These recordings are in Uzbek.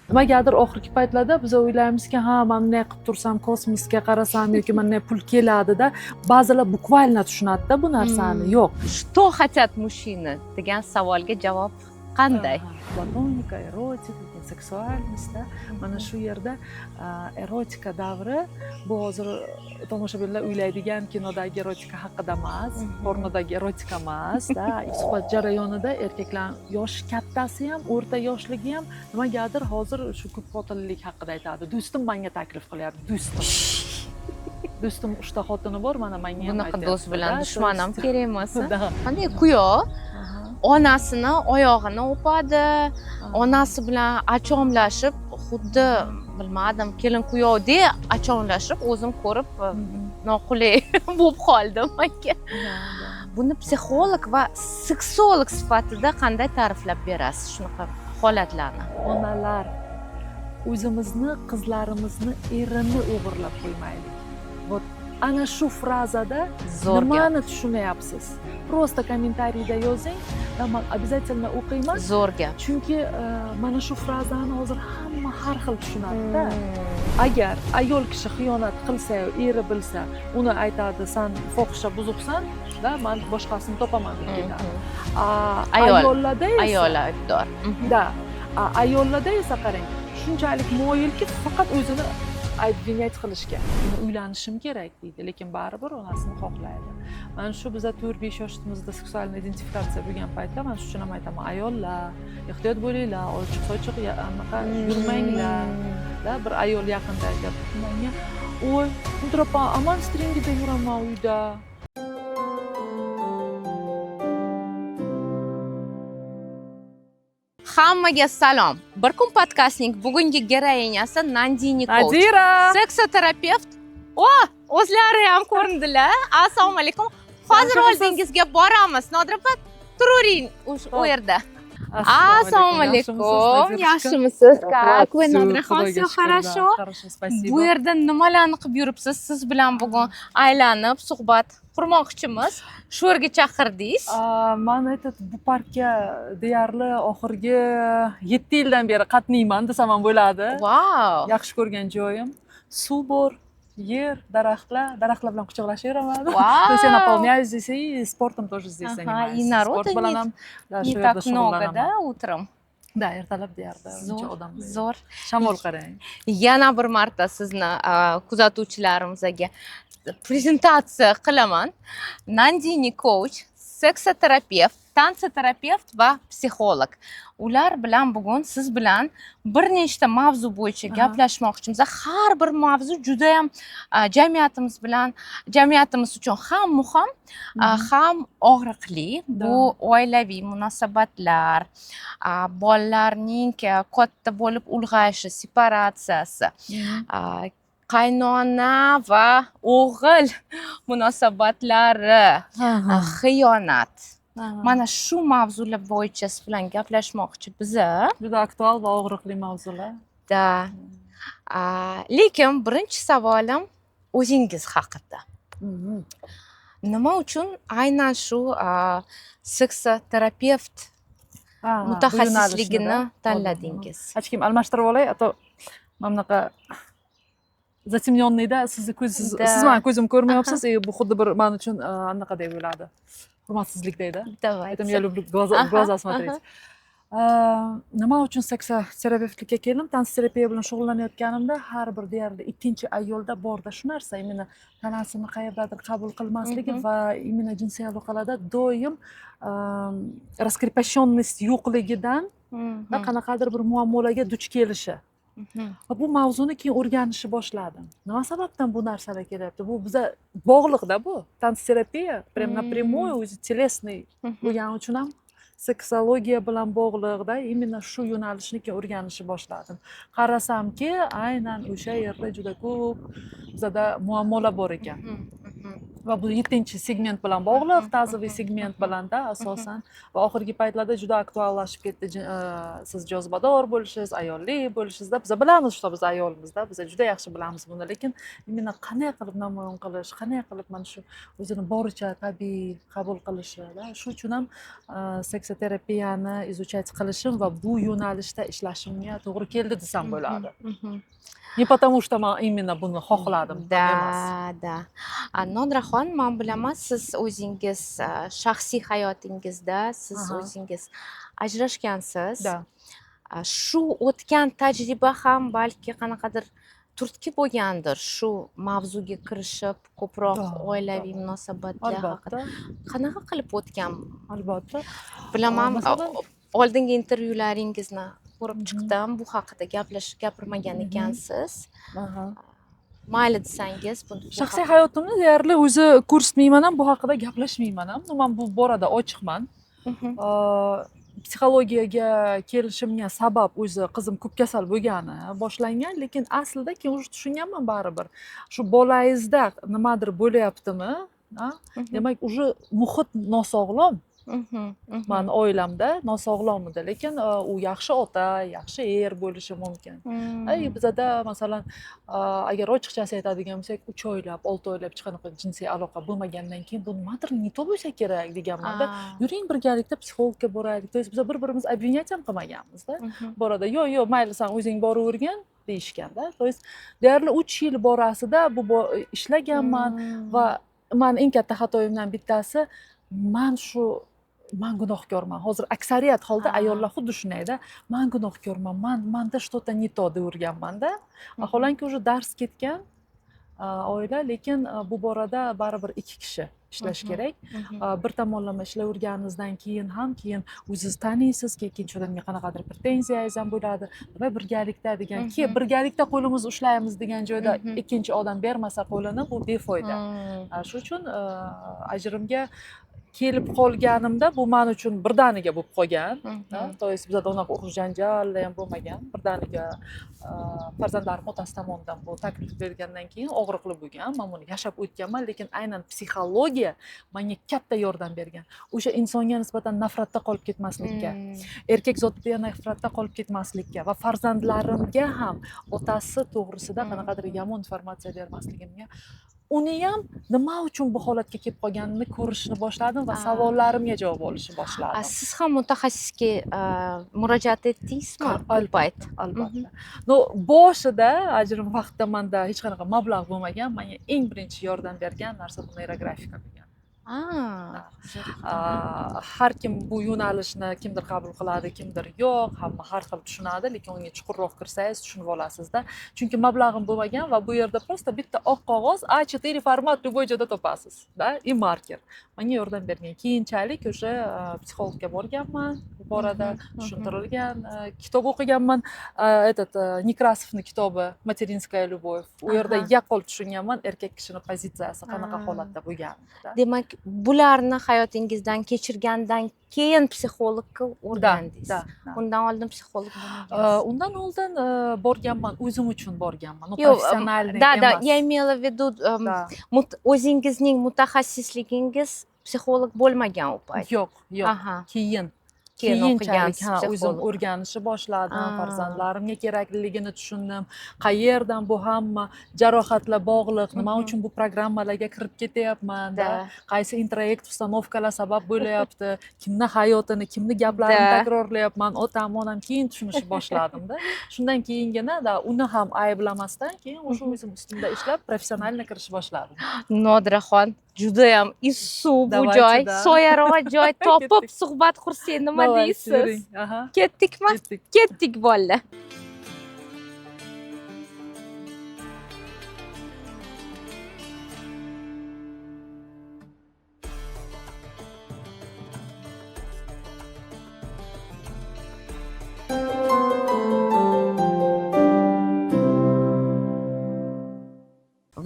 Nimagadir oxirgi paytlarda biz o'ylaymizki, ha, men bunday qilib tursam, kosmosga qarasam yoki menga pul keladida, ba'zilar bukvalno tushunadi-da bu narsani. Yo'q. Что хотят mужчины degan savolga javob qanday? Platonika, erotika, seksualnost, mana shu yerda erotika davri bu hozir tomoshabinlar o'ylaydigan kinodagi erotika haqida emas, pornodagi erotika emas, suhbat jarayonida erkaklar yosh kattasi ham, o'rta yoshligi ham nimagadir hozir shu ko'p xotinlilik haqida aytadi. Do'stim menga taklif qilyapti, do'stim. Do'stim 3 ta xotini bor, mana menga ham Bunaqa aytyapti. do'st bilan dushman ham kerak emas. Da. Qanday kuyov onasini oyog'ini o'padi, onasi bilan achomlashib, xuddi bilmadim, kelin kuyovdek achomlashib, o'zim ko'rib noqulay bo'lib qoldim menga. Buni psixolog va seksolog sifatida qanday ta'riflab berasiz shunaqa holatlarni? Onalar, o'zimizni, qizlarimizni erini o'g'irlab qo'ymaylik. Вот ana shu frazada nimani tushunyapsiz? Просто kommentariyda yozing, men обязательно o'qiyman. Zo'r gap. Chunki mana shu frazani hozir hamma har xil tushunadi-da. Agar ayol kishi xiyonat qilsa, eri bilsa, uni aytadi, "Sen fohisha buzuqsan, da men boshqasini topaman" deb ketadi. Ayollarda esa ayollar aybdor. Da. Ayollarda esa qarang, shunchalik moyilki faqat o'zini обвинять qilishga. Uylanishim kerak deydi, lekin baribir onasini xohlaydi. Mana shu biza 4-5 yoshimizda seksual identifikatsiya bo'lgan paytda men shu uchun ham aytaman, ayollar, ehtiyot bo'linglar, ochiq-sochiq anaqa yurmanglar. Da bir ayol yaqinda aytibdi menga, "Oy, Mudrapa, aman stringida yuraman uyda." Hammaga salom. Bir kun podkastning bugungi geroinyasi Nandini Coach. Nadira! Seksoterapevt. O'zlari ham ko'rindilar. Assalomu alaykum. Hozir oldingizga boramiz. Nodira, turing u yerda. Assalomu alaykum. Yaxshimisiz? Как вы, Nodira? Все хорошо? Хорошо, спасибо. Bu yerda nimalarni qilib yuribsiz? Siz bilan bugun aylanib suhbat qurmoqchimiz. Shu yerga chaqirdingiz. Men bu parkka deyarli oxirgi 7 yildan beri qatnayman desam ham bo'ladi. Wow. Yaxshi ko'rgan joyim, suv bor, yer, daraxtlar bilan quchoqlashaveraman. Wow. То есть я наполняюсь здесь и спортом тоже здесь занимаюсь. И народу не так много, да, утром? Да, ertalab deyarli uncha odam. Zo'r. Shamol qarang. Yana bir marta sizni kuzatuvchilarimizga prezentatsiya qilaman. Nandini Coach, seksoterapevt, tansoterapevt va psixolog. Ular bilan bugun siz bilan bir nechta mavzu bo'yicha gaplashmoqchimiz. Har bir mavzu juda ham jamiyatimiz uchun ham muhim, ham og'riqli. Bu oilaviy munosabatlar, bolalarning katta bo'lib ulg'ayishi, separatsiyasi, qaynona va o'g'il munosabatlari, xiyonat. Mana shu mavzular bo'yicha siz bilan gaplashmoqchi biza. Juda aktual va og'riqli mavzular. Da. Lekin birinchi savolim o'zingiz haqida. Nima uchun aynan shu seksoterapevt mutaxassisligini tanladingiz? Hech kim almashtirib olay, ato mana bunaqa затемнённыйda sizni ko'zingiz, siz meni ko'zimni ko'rmayapsiz, bu xuddi bir men uchun anaqa deb bo'ladi. Hurmatsizlik deydi. Aytam, я люблю глаза смотреть. Nima uchun seksoterapevtlikka keldim? Tanzoterapiya bilan shug'ullanayotganimda har bir deyarli ikkinchi ayolda borda shu narsa, imенно tanasini qayerdadir qabul qilmasligi va imенно jinsiy aloqalarda doim раскрепощенность yo'qligidan qanaqadir bir muammolarga duch kelishi. Va bu mavzuni keyin o'rganishni boshladim. Nima sababdan bu narsalar kelyapti? Bu biza bog'liqda bu. Tanzoterapiya прям напрямую o'zi telesniy bo'lgani uchun ham seksologiya bilan bog'liqda именно shu yo'nalishni keyin o'rganishni boshladim. Qarasamki, aynan o'sha yerda juda ko'p bizada muammolar bor ekan. va bu 7-segment bilan bog'liq, ta'ziviy segment bilanda asosan va oxirgi paytlarda juda aktuallashib ketdi. Siz jozibador bo'lishingiz, ayolli bo'lishingizda biz bilamiz, что biz ayolimizda, biz juda yaxshi bilamiz buni, lekin именно qanday qilib namoyon qilish, qanday qilib mana shu o'zini boricha tabiiy qabul qilishi, shu uchun ham seksoterapiyani izuchat qilishim va bu yo'nalishda ishlashimga to'g'ri keldi desam bo'ladi. Не потому что man именно buni xohladim. Da. Nodraxon, men bilaman, siz o'zingiz shaxsiy hayotingizda siz o'zingiz ajrashgansiz. Da. Shu o'tgan tajriba ham balki qanaqadir turtki bo'lgandir. Shu mavzuga kirishib, ko'proq oilaviy munosabatlar haqida. Qanaqa qilib o'tgan? Albatta. Bilaman, oldingi intervyularingizni ko'rib chiqdim, bu haqida gapirmagan ekansiz. Mayli desangiz, shaxsiy hayotimni deyarli o'zi ko'rsatmayman ham, bu haqida gaplashmayman ham. Men bu borada ochiqman. Psixologiyaga kelishimga sabab o'zi qizim ko'p kasal bo'lgani boshlangan, lekin aslida keyin уже tushunganman baribir. Shu bolangizda nimadir bo'layaptimi? Demak, уже muhit nosog'lom. Mani oilamda nosog'lom edi, lekin u yaxshi ota, yaxshi er bo'lishi mumkin. Bizada masalan, agar ochiqchasi aytadigan bo'lsak, 3 oylab, 6 oylab hech qanaqa jinsiy aloqa bo'lmagandan keyin bu nimadir не то bo'lsa kerak deganmanda, yuring birgalikda psixologga boraylik. To есть biz bir-birimiz обвинять ham qilmaganmiz-da. Borada, yo'q, mayli sen o'zing boravergin deyishganda. To есть deyarli 3 yil borasida bu ishlaganman va men eng katta xatoyimdan bittasi, man gunohkorman. Hozir aksariyat holda ayollar xuddi shundayda, man gunohkorman, manda что-то не то deyorganman-da. Vaholanki уже dars ketgan oila, lekin bu borada baribir 2 kishi ishlash kerak. Bir tomonlama ishlayverganingizdan keyin ham o'zingiz taniysiz, ikkinchi odamga qanaqadir pretenziyangiz ham bo'ladi. Va birgalikda degan, birgalikda qo'limizni ushlaymiz degan joyda ikkinchi odam bermasa qo'lini, bu befoyda. Shuning uchun ajrimga kelib qolganimda bu men uchun birdaniga bo'lib qolgan. To есть bizda unaqa urush janjallar ham bo'lmagan. Birdaniga farzandlarim otasi tomonidan bu taklif bergandan keyin og'riqli bo'lgan. Men buni yashab o'tganman, lekin aynan psixologiya menga katta yordam bergan. O'sha insonga nisbatan nafratda qolib ketmaslikka, erkak zotga nafratda qolib ketmaslikka va farzandlarimga ham otasi to'g'risida qanaqadir yomon informatsiya bermasligimga, uni ham nima uchun bu holatga kelib qolganini ko'rishni boshladim va savollarimga javob olishni boshladim. Siz ham mutaxassisga murojaat etdingizmi? Albatta. No, boshida ajrim vaqtida menda hech qanaqa mablag' bo'lmagan, menga eng birinchi yordam bergan narsa bu neyrografika bo'lgan. Har kim bu yo'nalishni kimdir qabul qiladi, kimdir yo'q, hamma har xil tushunadi, lekin unga chuqurroq kirsangiz tushunib olasizda. Chunki mablag'im bo'lmagan va bu yerda просто bitta oq qog'oz A4 format любой joyda topasiz, da, и marker. Menga yordam bergan. Keyinchalik o'sha psixologga borganman, bu borada tushuntirilgan, kitob o'qiganman, Nekrasovning kitobi Materinskaya любовь. U yerda yaqqol tushunganman erkak kishining pozitsiyasi qanaqa holatda bo'lganini. Demak, bularni hayotingizdan kechirgandan keyin psixologga o'rgandingiz. Undan oldin psixolog bo'lmagansiz. Undan oldin borganman, o'zim uchun borganman. Professionalniy emas. Da, я имела в виду o'zingizning mutaxassisligingiz psixolog bo'lmagan u payt. Yo'q. Keyinchalik o'zim o'rganishni boshladim, farzandlarimga kerakligini tushundim. Qayerdan bu hamma jarohatlar bog'liq, nima uchun bu programmalarga kirib ketyapman, qaysi introyekt ustanovkalar sabab bo'layapti, kimni hayotini, kimni gaplarini takrorlayapman, otam, onam keyin tushunishni boshladim-da. Shundan keyingina uni ham ayblamasdan keyin o'sha o'zim ustimda ishlab professionalni kirishni boshladim. Nodraxon, judayam issiq bu joy, soyaroq joy topib suhbat qursak nima deysiz? Ketdikmi? Ketdik bolalar.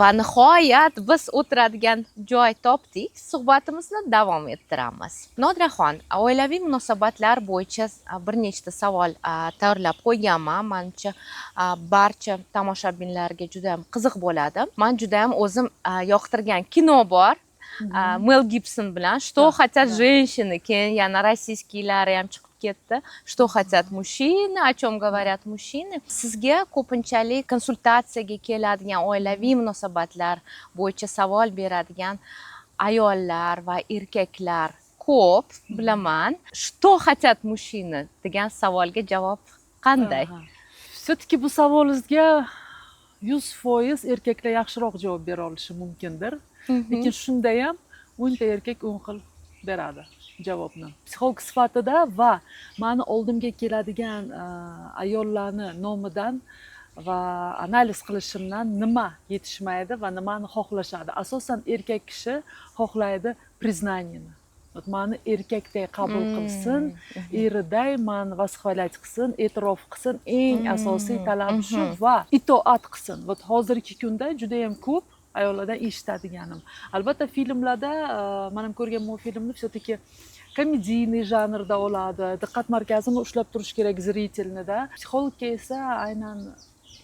Va nihoyat biz o'tiradigan joy topdik. Suhbatimizni davom ettiramiz. Nodraxon, oilaviy munosabatlar bo'yicha bir nechta savol tayyorlab qo'yganman. Menimcha barcha tomoshabinlarga juda ham qiziq bo'ladi. Men juda ham o'zim yoqtirgan kino bor. Mel Gibson bilan "Что Да, хотят да. женщины", keyin yana rossiyaskiylari ham chiqib ketdi. "Что хотят mужчины", "О чем говорят мужчины". Sizga ko'pinchalik konsultatsiyaga keladigan oilaviy munosabatlar bo'yicha savol beradigan ayollar va erkaklar ko'p, bilaman. "Что хотят mужчины" degan savolga javob qanday? Aha. Все-таки bu savolingizga 100% erkaklar yaxshiroq javob bera olishi mumkindir. Lekin shunda ham 10 ta erkak 10 xil beradi javobni. Psixolog sifatida va mani oldimga keladigan ayollarni nomidan va analiz qilishimdan nima yetishmaydi va nimani xohlashadi. Asosan erkak kishi xohlaydi признанияni. Mani erkakday qabul qilsin, eriday mani vazifalat qilsin, e'tirof qilsin, eng asosiy talabi shu va itoat qilsin. Hozirgi kunda juda ham ko'p ayollardan eshitadiganim. Albatta filmlarda, men ham ko'rganman bu filmni, все-таки komediy janrda oladi, diqqat markazini ushlab turish kerak zritelnida. Psixologga esa aynan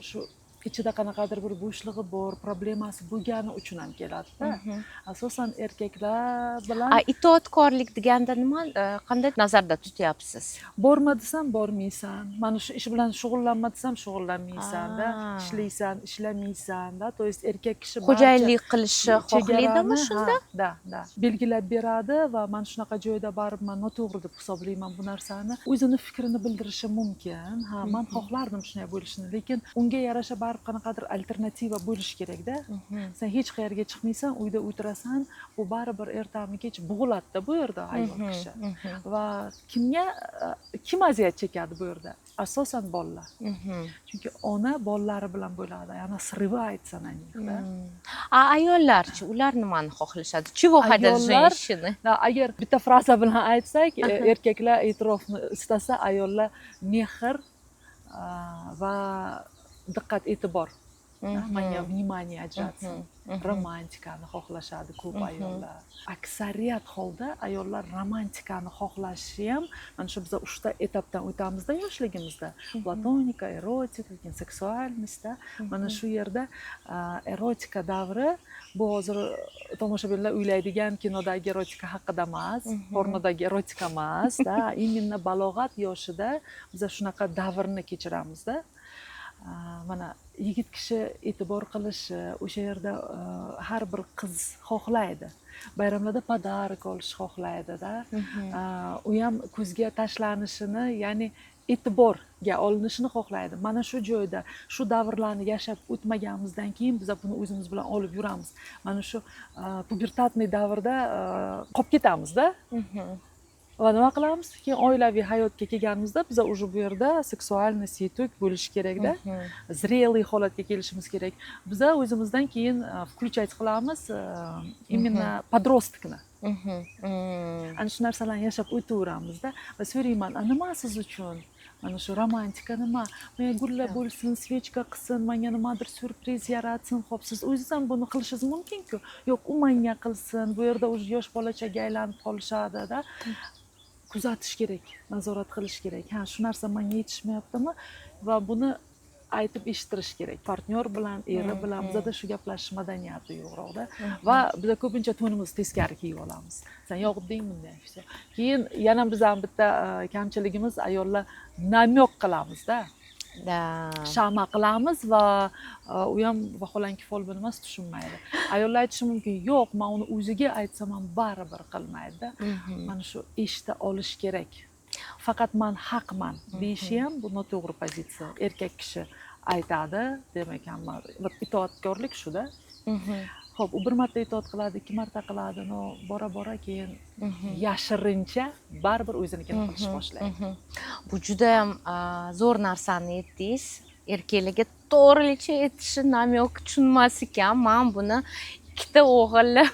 shu ichida qanaqadir bir bo'shligi bor, problemasi bo'lgani uchun ham keladi-da. Asosan erkaklar bilan itoatkorlik deganda nima, qanday nazarda tutyapsiz? borma desam bormaysan, mana shu ish bilan shug'ullanma desam shug'ullanmaysan-da, ishlaysan, ishlamaysan-da. To есть erkak kishi Xo'jayinlik qilishi xohlaydimi shunda? Da. Belgilab beradi va men shunaqa joyda barib men noto'g'ri deb hisoblayman bu narsani. O'zini fikrini bildirishi mumkin. Ha, men xohlardim shunday bo'lishini, lekin unga yarasha barib qanaqadir alternativa bo'lishi kerak-da. Sen hech qayerga chiqmaysan, uyda o'tirasan, bu baribir ertami kech bug'iladi-da bu yerda ayol kishi. Va kim aziyat chekadi bu yerda? Asosan bolalar. Chunki ona bolalari bilan bo'ladi. Yana sirvi aytsan ayniqsa. Ayollarchi, ular nimani xohlashadi? Чего хотят женщины? Agar bitta fraza bilan aytsak, erkaklar e'tirofni istasa, ayollar mehr va diqqat e'tibor, menga vнимание ajratsin, romantikani xohlashadi ko'p ayollar. Aksariyat holda ayollar romantikani xohlashi ham mana shu biz 3 ta etapdan o'tamizda yoshligimizda. Platonika, erotika, keyin seksualnostda. Mana shu yerda erotika davri bu hozir tomoshabinlar o'ylaydigan kinodagi erotika haqida emas, pornodagi erotika emas, именно balog'at yoshida biz shunaqa davrni kechiramiz-da. Mana yigit kishi e'tibor qilishi, o'sha yerda har bir qiz xohlaydi. Bayramlarda podarik olish xohlaydi-da. U ham ko'zga tashlanishini, ya'ni e'tiborga olinishini xohlaydi. Mana shu joyda, shu davrlarni yashab o'tmaganimizdan keyin biz buni o'zimiz bilan olib yuramiz. Mana shu pubertatniy davrda qolib ketamiz-da. Va nima qilamiz? Keyin oilaviy hayotga kelganimizda biz уже bu yerda seksualniy yetuk bo'lish kerak-da. Zrelый holatga kelishimiz kerak. Biz o'zimizdan keyin включать qilamiz именно подросткni. Ana shu narsalarni yashab o'taveramiz-da. Va so'rayman, nima siz uchun? Mana shu romantika nima? Menga gullar bo'lsin, svechka qilsin, menga nimadir syurpriz yaratsin. Xo'p, siz o'zingiz ham buni qilishingiz mumkin-ku. Yo'q, u menga qilsin. Bu yerda o'zi yosh bolachaga aylanib qolishadi-da. Kuzatish kerak, nazorat qilish kerak. Ha, shu narsa menga yetishmayaptimi va buni aytib eshittirish kerak. Partnyor bilan, eri bilan bizda shu gaplashish madaniyati yo'qroq-da. Va biz ko'pincha to'nimizni teskari kiyib olamiz. Sen yoqibding bunday. Keyin yana biz ham bitta kamchiligimiz, ayollar namyoq qilamiz-da. Shama qilamiz va u ham vaholanki folbin emas, tushunmaydi. Ayollar aytishi mumkin, yo'q, men uni o'ziga aytsam ham baribir qilmaydi-da. Mana shu eshita olish kerak. Faqat men haqman deyishi ham bu noto'g'ri pozitsiya. Erkak kishi aytadi, demak ham itoatkorlik shu-da. Xo'p, u bir marta itoat qiladi, 2 marta qiladi, no bora keyin yashirincha baribir o'zinikini qilish boshlaydi. Bu juda ham zo'r narsani aytdingiz. Erkaklarga to'g'rilicha aytishi namyoq tushunmas ekan. Men buni ikkita o'g'ilni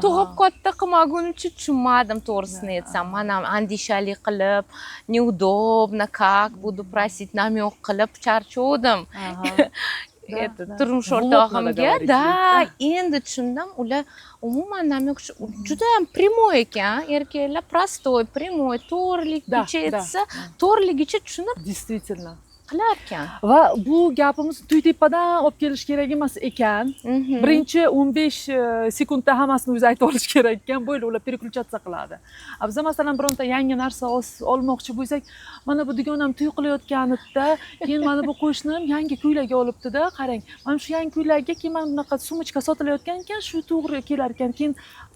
tug'ib katta qilmagunicha tushunmadim, to'g'risini aytsam. Men ham andishali qilib, неудобно, как буду просить, namyoq qilib charchodim. Turmush o'rtog'imga endi tushundim, ular umuman namyoq juda ham primoy ekan. Erkaklar prostoy, primoy, to'g'riligicha aytsa, to'g'riligicha tushunib, Действительно. qilar ekan. Va bu gapimiz tuytepadan olib kelish kerak emas ekan. Birinchi 15 sekundda hammasini o'zi aytib olish kerak ekan. Bo'ldi, ular переключаться qiladi. Biz masalan bironta yangi narsa olmoqchi bo'lsak, mana bu dugonam to'y qilayotganida, keyin mana bu qo'shnim yangi ko'ylak olibdi-da, qarang. Mana shu yangi ko'ylakga keyin mana bunaqa sumочка sotilayotgan ekan, shu to'g'ri kelar ekan. Keyin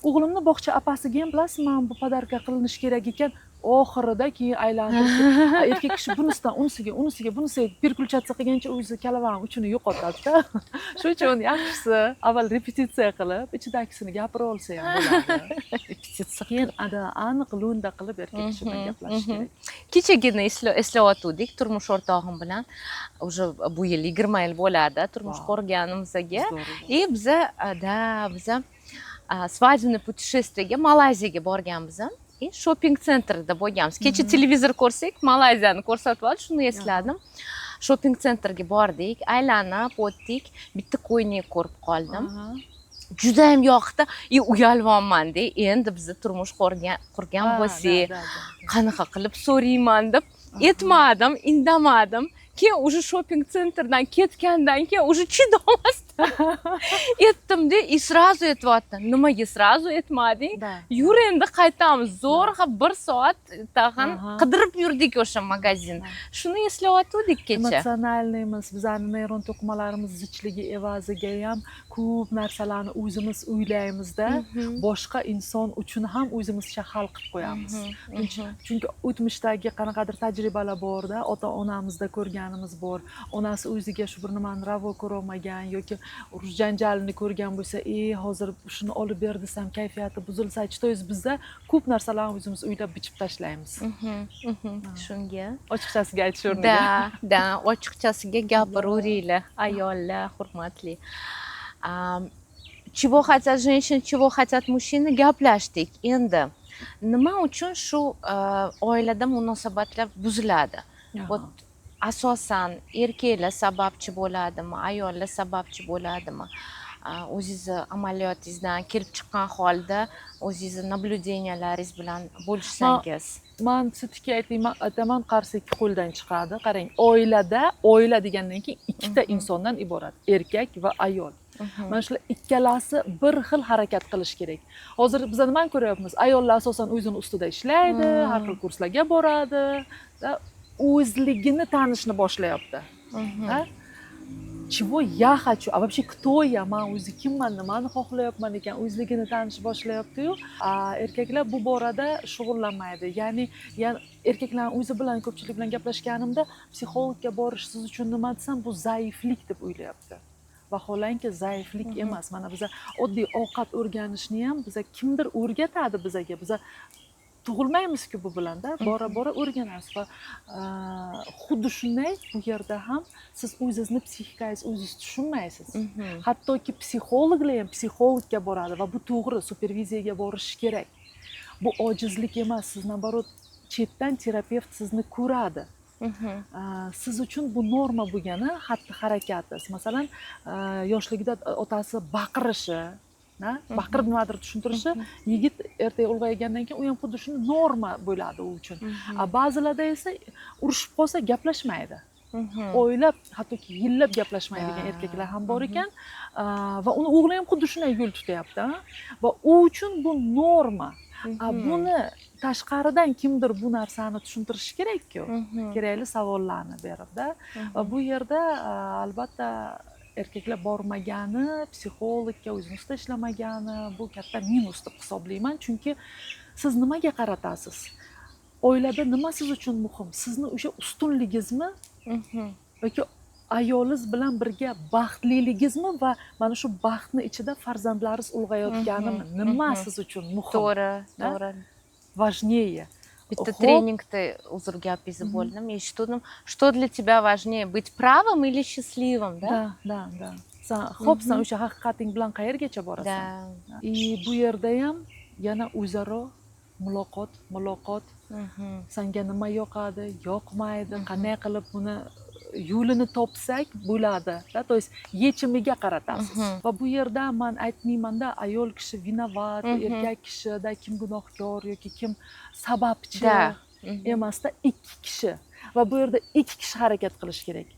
o'g'limni bog'cha apasiga ham bilasizmi, bu podarka qilinishi kerak ekan. Oxirida keyin aylantirib erkak kishi bunisidan unisiga bunisiga переключаться qilgancha o'zi kalavan uchini yo'qotadi-da. Shuning uchun yaxshisi avval repetitsiya qilib, ichidagisini gapirib olsa ham bo'ladi. Repetitsiya keyin aniq lo'nda qilib erkak kishi bilan gaplashish kerak. Kechagina eslayotgandik turmush o'rtog'im bilan. Уже bu yil 20 yil bo'ladi turmush qurganimizga. И biza свадебный путешествиеga Malayziyaga borganmiz. И shopping sentrda bo'lganmiz. Kecha televizor ko'rsak, Malayziyani ko'rsatib oldi, shuni esladim. Shopping sentrga bordik, aylanib o'tdik, bitta qo'ynik ko'rib qoldim. Juda ham yoqdi. Uyalvanman-da, endi biz turmush qurgan bo'lsak, qanaqa qilib so'rayman deb etmadim, indamadim. Keyin уже shopping sentrdan ketgandan keyin уже chidamasdan etdim-da, и сразу aytibdi. Nimaga сразу etmading? Yur endi qaytamiz. Zo'rg'a 1 soat tag'in qidirib yurdik o'sha magazin. Shuni eslayotgandik kecha. Emotsionalniymiz, bizning neyron to'qimalarimiz zichligi evaziga ham ko'p narsalarni o'zimiz o'ylaymiz-da, boshqa inson uchun ham o'zimizcha hal qilib qo'yamiz. Chunki o'tmishdagi qanaqadir tajribalar bor-da, ota-onamizda ko'rganimiz bor. Onasi o'ziga shu bir nimani ravo ko'rolmagan yoki urush janjalini ko'rgan bo'lsa, hozir shuni olib ber desam kayfiyati buzilsa-chi, to'yz bizda ko'p narsalarni o'zimiz o'ylab bichib tashlaymiz. Shunga ochiqchasiga aytish o'rniga. Da, ochiqchasiga gapiravringlar, ayollar, hurmatli. Чего хотят женщины, чего хотят мужчины, gaplashdik. Endi nima uchun shu oilada munosabatlar buziladi? Asosan erkaklar sababchi bo'ladimi, ayollar sababchi bo'ladimi? O'zingizni amaliyotingizdan kelib chiqqan holda o'zingizni nablюденияларingiz bilan bo'lishsangiz. Men sizga aytaman, qarsi ikki qo'ldan chiqadi. Qarang, oila degandan keyin ikkita insondan iborat, erkak va ayol. Mana shular ikkalasi bir xil harakat qilish kerak. Hozir biz nimani ko'ryapmiz? Ayollar asosan o'zini ustida ishlaydi, har xil kurslarga boradi, o'zligini tanishni boshlayapti. Чего я хочу? А вообще кто я? Men o'zi kimman, nimani xohlayapman ekan, o'zligini tanishni boshlayapti-yu, erkaklar bu borada shug'ullanmaydi. Ya'ni erkaklar o'zi bilan ko'pchilik bilan gaplashganimda, psixologga borish siz uchun nima desam, bu zaiflik deb o'ylayapti. Vaholanki zaiflik emas. Mana biz oddiy ovqat o'rganishni ham biza kimdir o'rgatadi bizaga. Biza tug'ilmaymiz-ku bu bilan-da, bora o'rganamiz va xuddi shunday bu yerda ham siz o'zingizni psixikangiz o'zingiz tushunmaysiz. Hattoki psixologlar ham psixologga boradi va bu to'g'ri, superviziyaga borish kerak. Bu ojizlik emas, siz naborot chetdan terapevt sizni ko'radi. Siz uchun bu norma bo'lgani xatti harakati. Masalan, yoshligida otasi baqirishi, baqirib nimadir tushuntirishi, yigit ertaga ulg'aygandan keyin u ham xuddi shuni norma bo'ladi u uchun. Ba'zilarda esa urushib qolsa gaplashmaydi. Oylab, hattoki yillab gaplashmaydigan erkaklar ham bor ekan va uni o'g'li ham xuddi shunday yo'l tutyapti. Va u uchun bu norma. Buni tashqaridan kimdir bu narsani tushuntirishi kerak-ku. Kerakli savollarni berib-da. Va bu yerda albatta erkaklar bormagani, psixologga o'zini ustida ishlamagani bu katta minus deb hisoblayman. Chunki siz nimaga qaratasiz? Oilada nima siz uchun muhim? Sizni o'sha ustunligingizmi yoki ayolingiz bilan birga baxtliligingizmi va mana shu baxtni ichida farzandlaringiz ulg'ayotganimi? Nima siz uchun muhim? To'g'ri. Важнее. Bitta treningda uzr gapingizni bo'ldim, eshitdim. Что для тебя важнее, быть правым или счастливым, да? Da. Xo'p, sen o'sha haqiqating bilan qayergacha borasan? Bu yerda ham yana o'zaro muloqot. Senga nima yoqadi, yoqmaydi, qanday qilib buni yo'lini topsak bo'ladi. То есть yechimiga qaratasiz. Va bu yerda men aytmayman-da, ayol kishi vinovat, erkak kishida kim gunohkor yoki kim sababchi emasda, ikki kishi. va bu yerda ikki kishi harakat qilish kerak.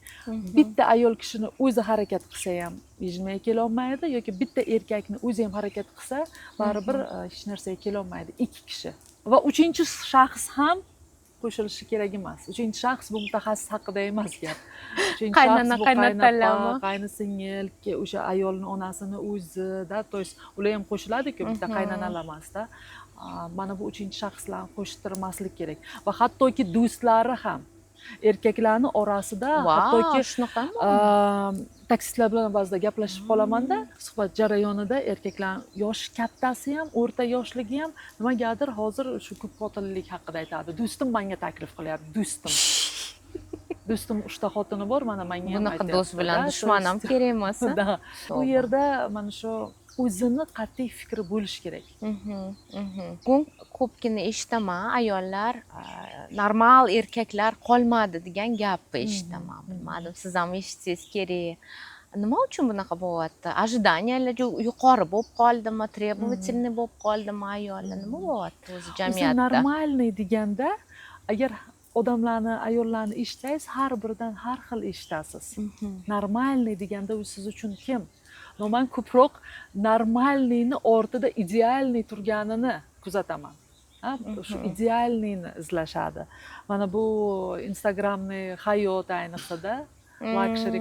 Bitta ayol kishini o'zi harakat qilsa ham yig'maga kela olmaydi yoki bitta erkakni o'zi ham harakat qilsa baribir hech narsaga kela olmaydi. Ikki kishi. Va uchinchi shaxs ham qo'shilishi kerak emas. Uchinchi shaxs bu mutaxassis haqida emas gap. Qaynona, qaynotalami? Qaynsingil, o'sha ayolni onasini o'zida, to есть ular ham qo'shiladi-ku, bitta qaynonalar emasda. Mana bu uchinchi shaxslarni qo'shtirmaslik kerak. Va hattoki do'stlari ham erkaklarning orasida hattoki shunaqami? taksistlar bilan ba'zida gaplashib qolamanda, suhbat jarayonida erkaklar yoshi kattasi ham, o'rta yoshligi ham nimagadir hozir shu ko'p xotinlik haqida aytadi. Do'stim menga taklif qilyapti, do'stim. Do'stim 3 ta xotini bor, mana menga ham aytayapti. Bunaqa do'st bilan dushman ham kerak emas. Bu yerda mana shu o'zini qat'iy fikri bo'lishi kerak. Ko'pgina eshitaman, ayollar normal erkaklar qolmadi degan gapni eshitaman. Bilmadim, siz ham eshitsangiz kerak. Nima uchun bunaqa bo'lyapti? Ожиданиялар yuqori bo'lib qoldimi, требовательный bo'lib qoldimi ayollar? Nima bo'lyapti o'zi jamiyatda? Normalniy deganda, agar odamlarni, ayollarni eshitsangiz, har biridan har xil eshitasiz. Normalniy deganda u siz uchun kim? Men ko'proq normalniyni ortida idealniy turganini kuzataman. Shu idealniyni izlashadi. Mana bu Instagramni hayot ayniqsa-da, luxury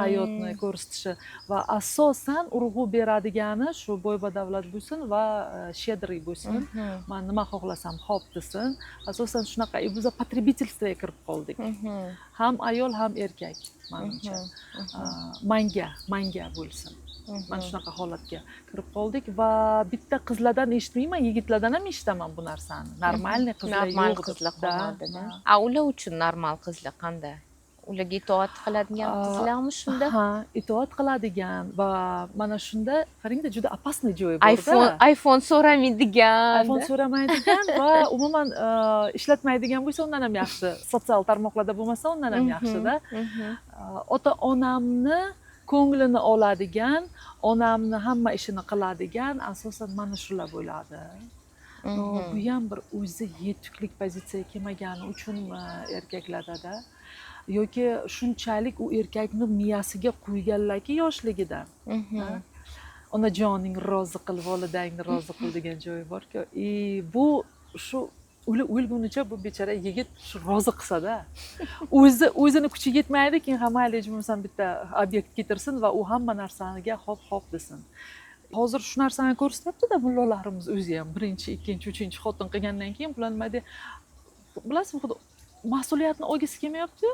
hayotni ko'rsatishi va asosan urg'u beradigani shu boy-badavlat bo'lsin va shedriy bo'lsin. Men nima xohlasam xo'p desin. Asosan shunaqa biz потребительствоga kirib qoldik. Ham ayol, ham erkak, menimcha. Manga bo'lsin. Mana shunaqa holatga kirib qoldik va bitta qizlardan eshitmayman, yigitlardan ham eshitaman bu narsani. Normalniy qizlar yo'q. Normal qizlar qolmadi-da. Ular uchun normal qizlar qanday? Ularga itoat qiladigan qizlarmi shunda? Ha, itoat qiladigan va mana shunda qarangda juda opasniy joyi bor-da. iPhone so'ramaydigan. iPhone so'ramaydigan va umuman ishlatmaydigan bo'lsa undan ham yaxshi. Sotsial tarmoqlarda bo'lmasa undan ham yaxshi-da. Ota-onamni ko'nglini oladigan, onamni hamma ishini qiladigan asosan mana shular bo'ladi. Bu ham bir o'zi yetuklik pozitsiyaga kelmagani uchunmi erkaklarda yoki shunchalik u erkakni miyasiga qo'yganlarki yoshligida. Onajoning rozi qil, volidangni rozi qil degan joyi bor-ku. Bu shu o'lgunicha bu bechora yigit shu rozi qilsa-da. O'zini kuchi yetmaydi, keyin ham mayli bo'lmasam bitta obyekt ketirsin va u hamma narsaniga hop desin. Hozir shu narsani ko'rsatyapti-da mullalarimiz o'zi ham birinchi, ikkinchi, uchinchi xotin qilgandan keyin bular nima deydi? Bilasizmi, mas'uliyatni olgisi kelmayapti-yu.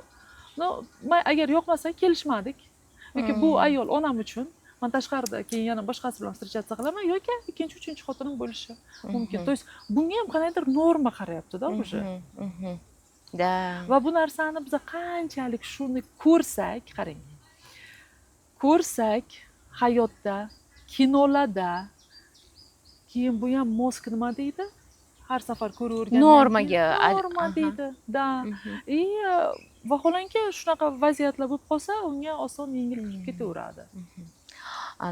Agar yoqmasa kelishmadik. Yoki bu ayol onam uchun men tashqarida keyin yana boshqasi bilan встречаться qilaman yoki ikkinchi, uchinchi xotinim bo'lishi mumkin. То есть bunga ham qanaqadir norma qarayapti-da o'sha. Da. Va bu narsani biz qanchalik shuni ko'rsak, qarang. Ko'rsak hayotda, kinolarda, keyin bu ham mozg nima deydi? Har safar ko'ravergan norma deydi. Da. Vaholanki shunaqa vaziyatlar bo'lib qolsa, unga oson yengil tutib ketaveradi.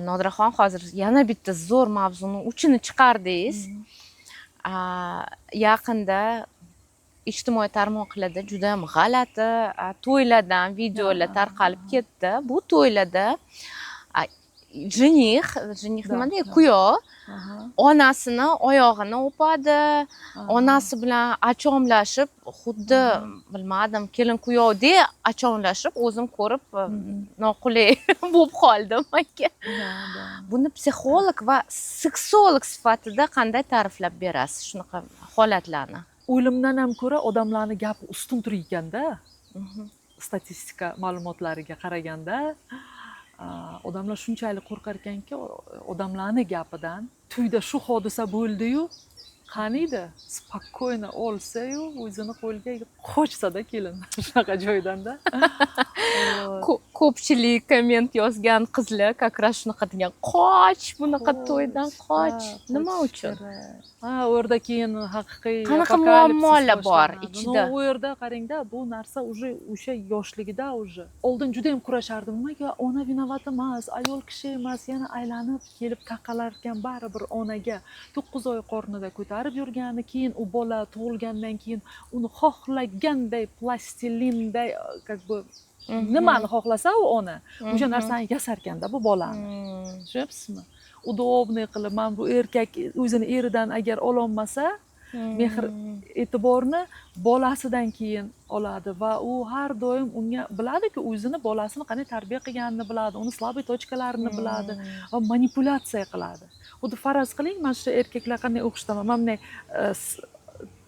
Nodiraxon, hozir yana bitta zo'r mavzuni uchini chiqardingiz. Yaqinda ijtimoiy tarmoqlarda juda ham g'alati to'ylardan videolar tarqalib ketdi. Bu to'ylarda jenih nima deydi, kuyov onasini oyog'ini o'padi, onasi bilan achomlashib, xuddi bilmadim, kelin kuyovdek achomlashib, o'zim ko'rib noqulay bo'lib qoldim aka. Buni psixolog va seksolog sifatida qanday ta'riflab berasiz shunaqa holatlarni? O'limdan ham ko'ra odamlarning gapi ustun turar ekanda. Statistika ma'lumotlariga qaraganda odamlar shunchalik qo'rqar ekanki odamlarning gapidan. To'yda shu hodisa bo'ldi-yu, qaniydi spokойно olsa-yu, o'zini qo'lga qochsa-da kelin shunaqa joydan-da. Ko'pchilik komment yozgan qizlar как раз shunaqa degan, qoch, bunaqa to'ydan qoch. Nima uchun? U yerda keyin haqiqiy qanaqa muammolar bor ichida? U yerda qarangda, bu narsa o'sha yoshligida oldin juda ham kurashardim. Nimaga ona vinovat emas, ayol kishi emas, yana aylanib kelib taqalar ekan baribir onaga 9 oy qornida ko'tarib ko'tarib yurgani, keyin u bola tug'ilgandan keyin uni xohlaganday plastilinday как бы nimani xohlasa u ona o'sha narsani yasarkanda bu bolani. Tushunyapsizmi? Удобный qilib, mana bu erkak o'zini eridan agar ololmasa, mehr e'tiborni bolasidan keyin oladi va u har doim unga biladi-ku, o'zini bolasini qanday tarbiya qilganini biladi, uni слабый точкalarini biladi va manipulyatsiya qiladi. Xuddi faraz qiling, mana shu erkaklar qanday o'qishdaman, mana bunday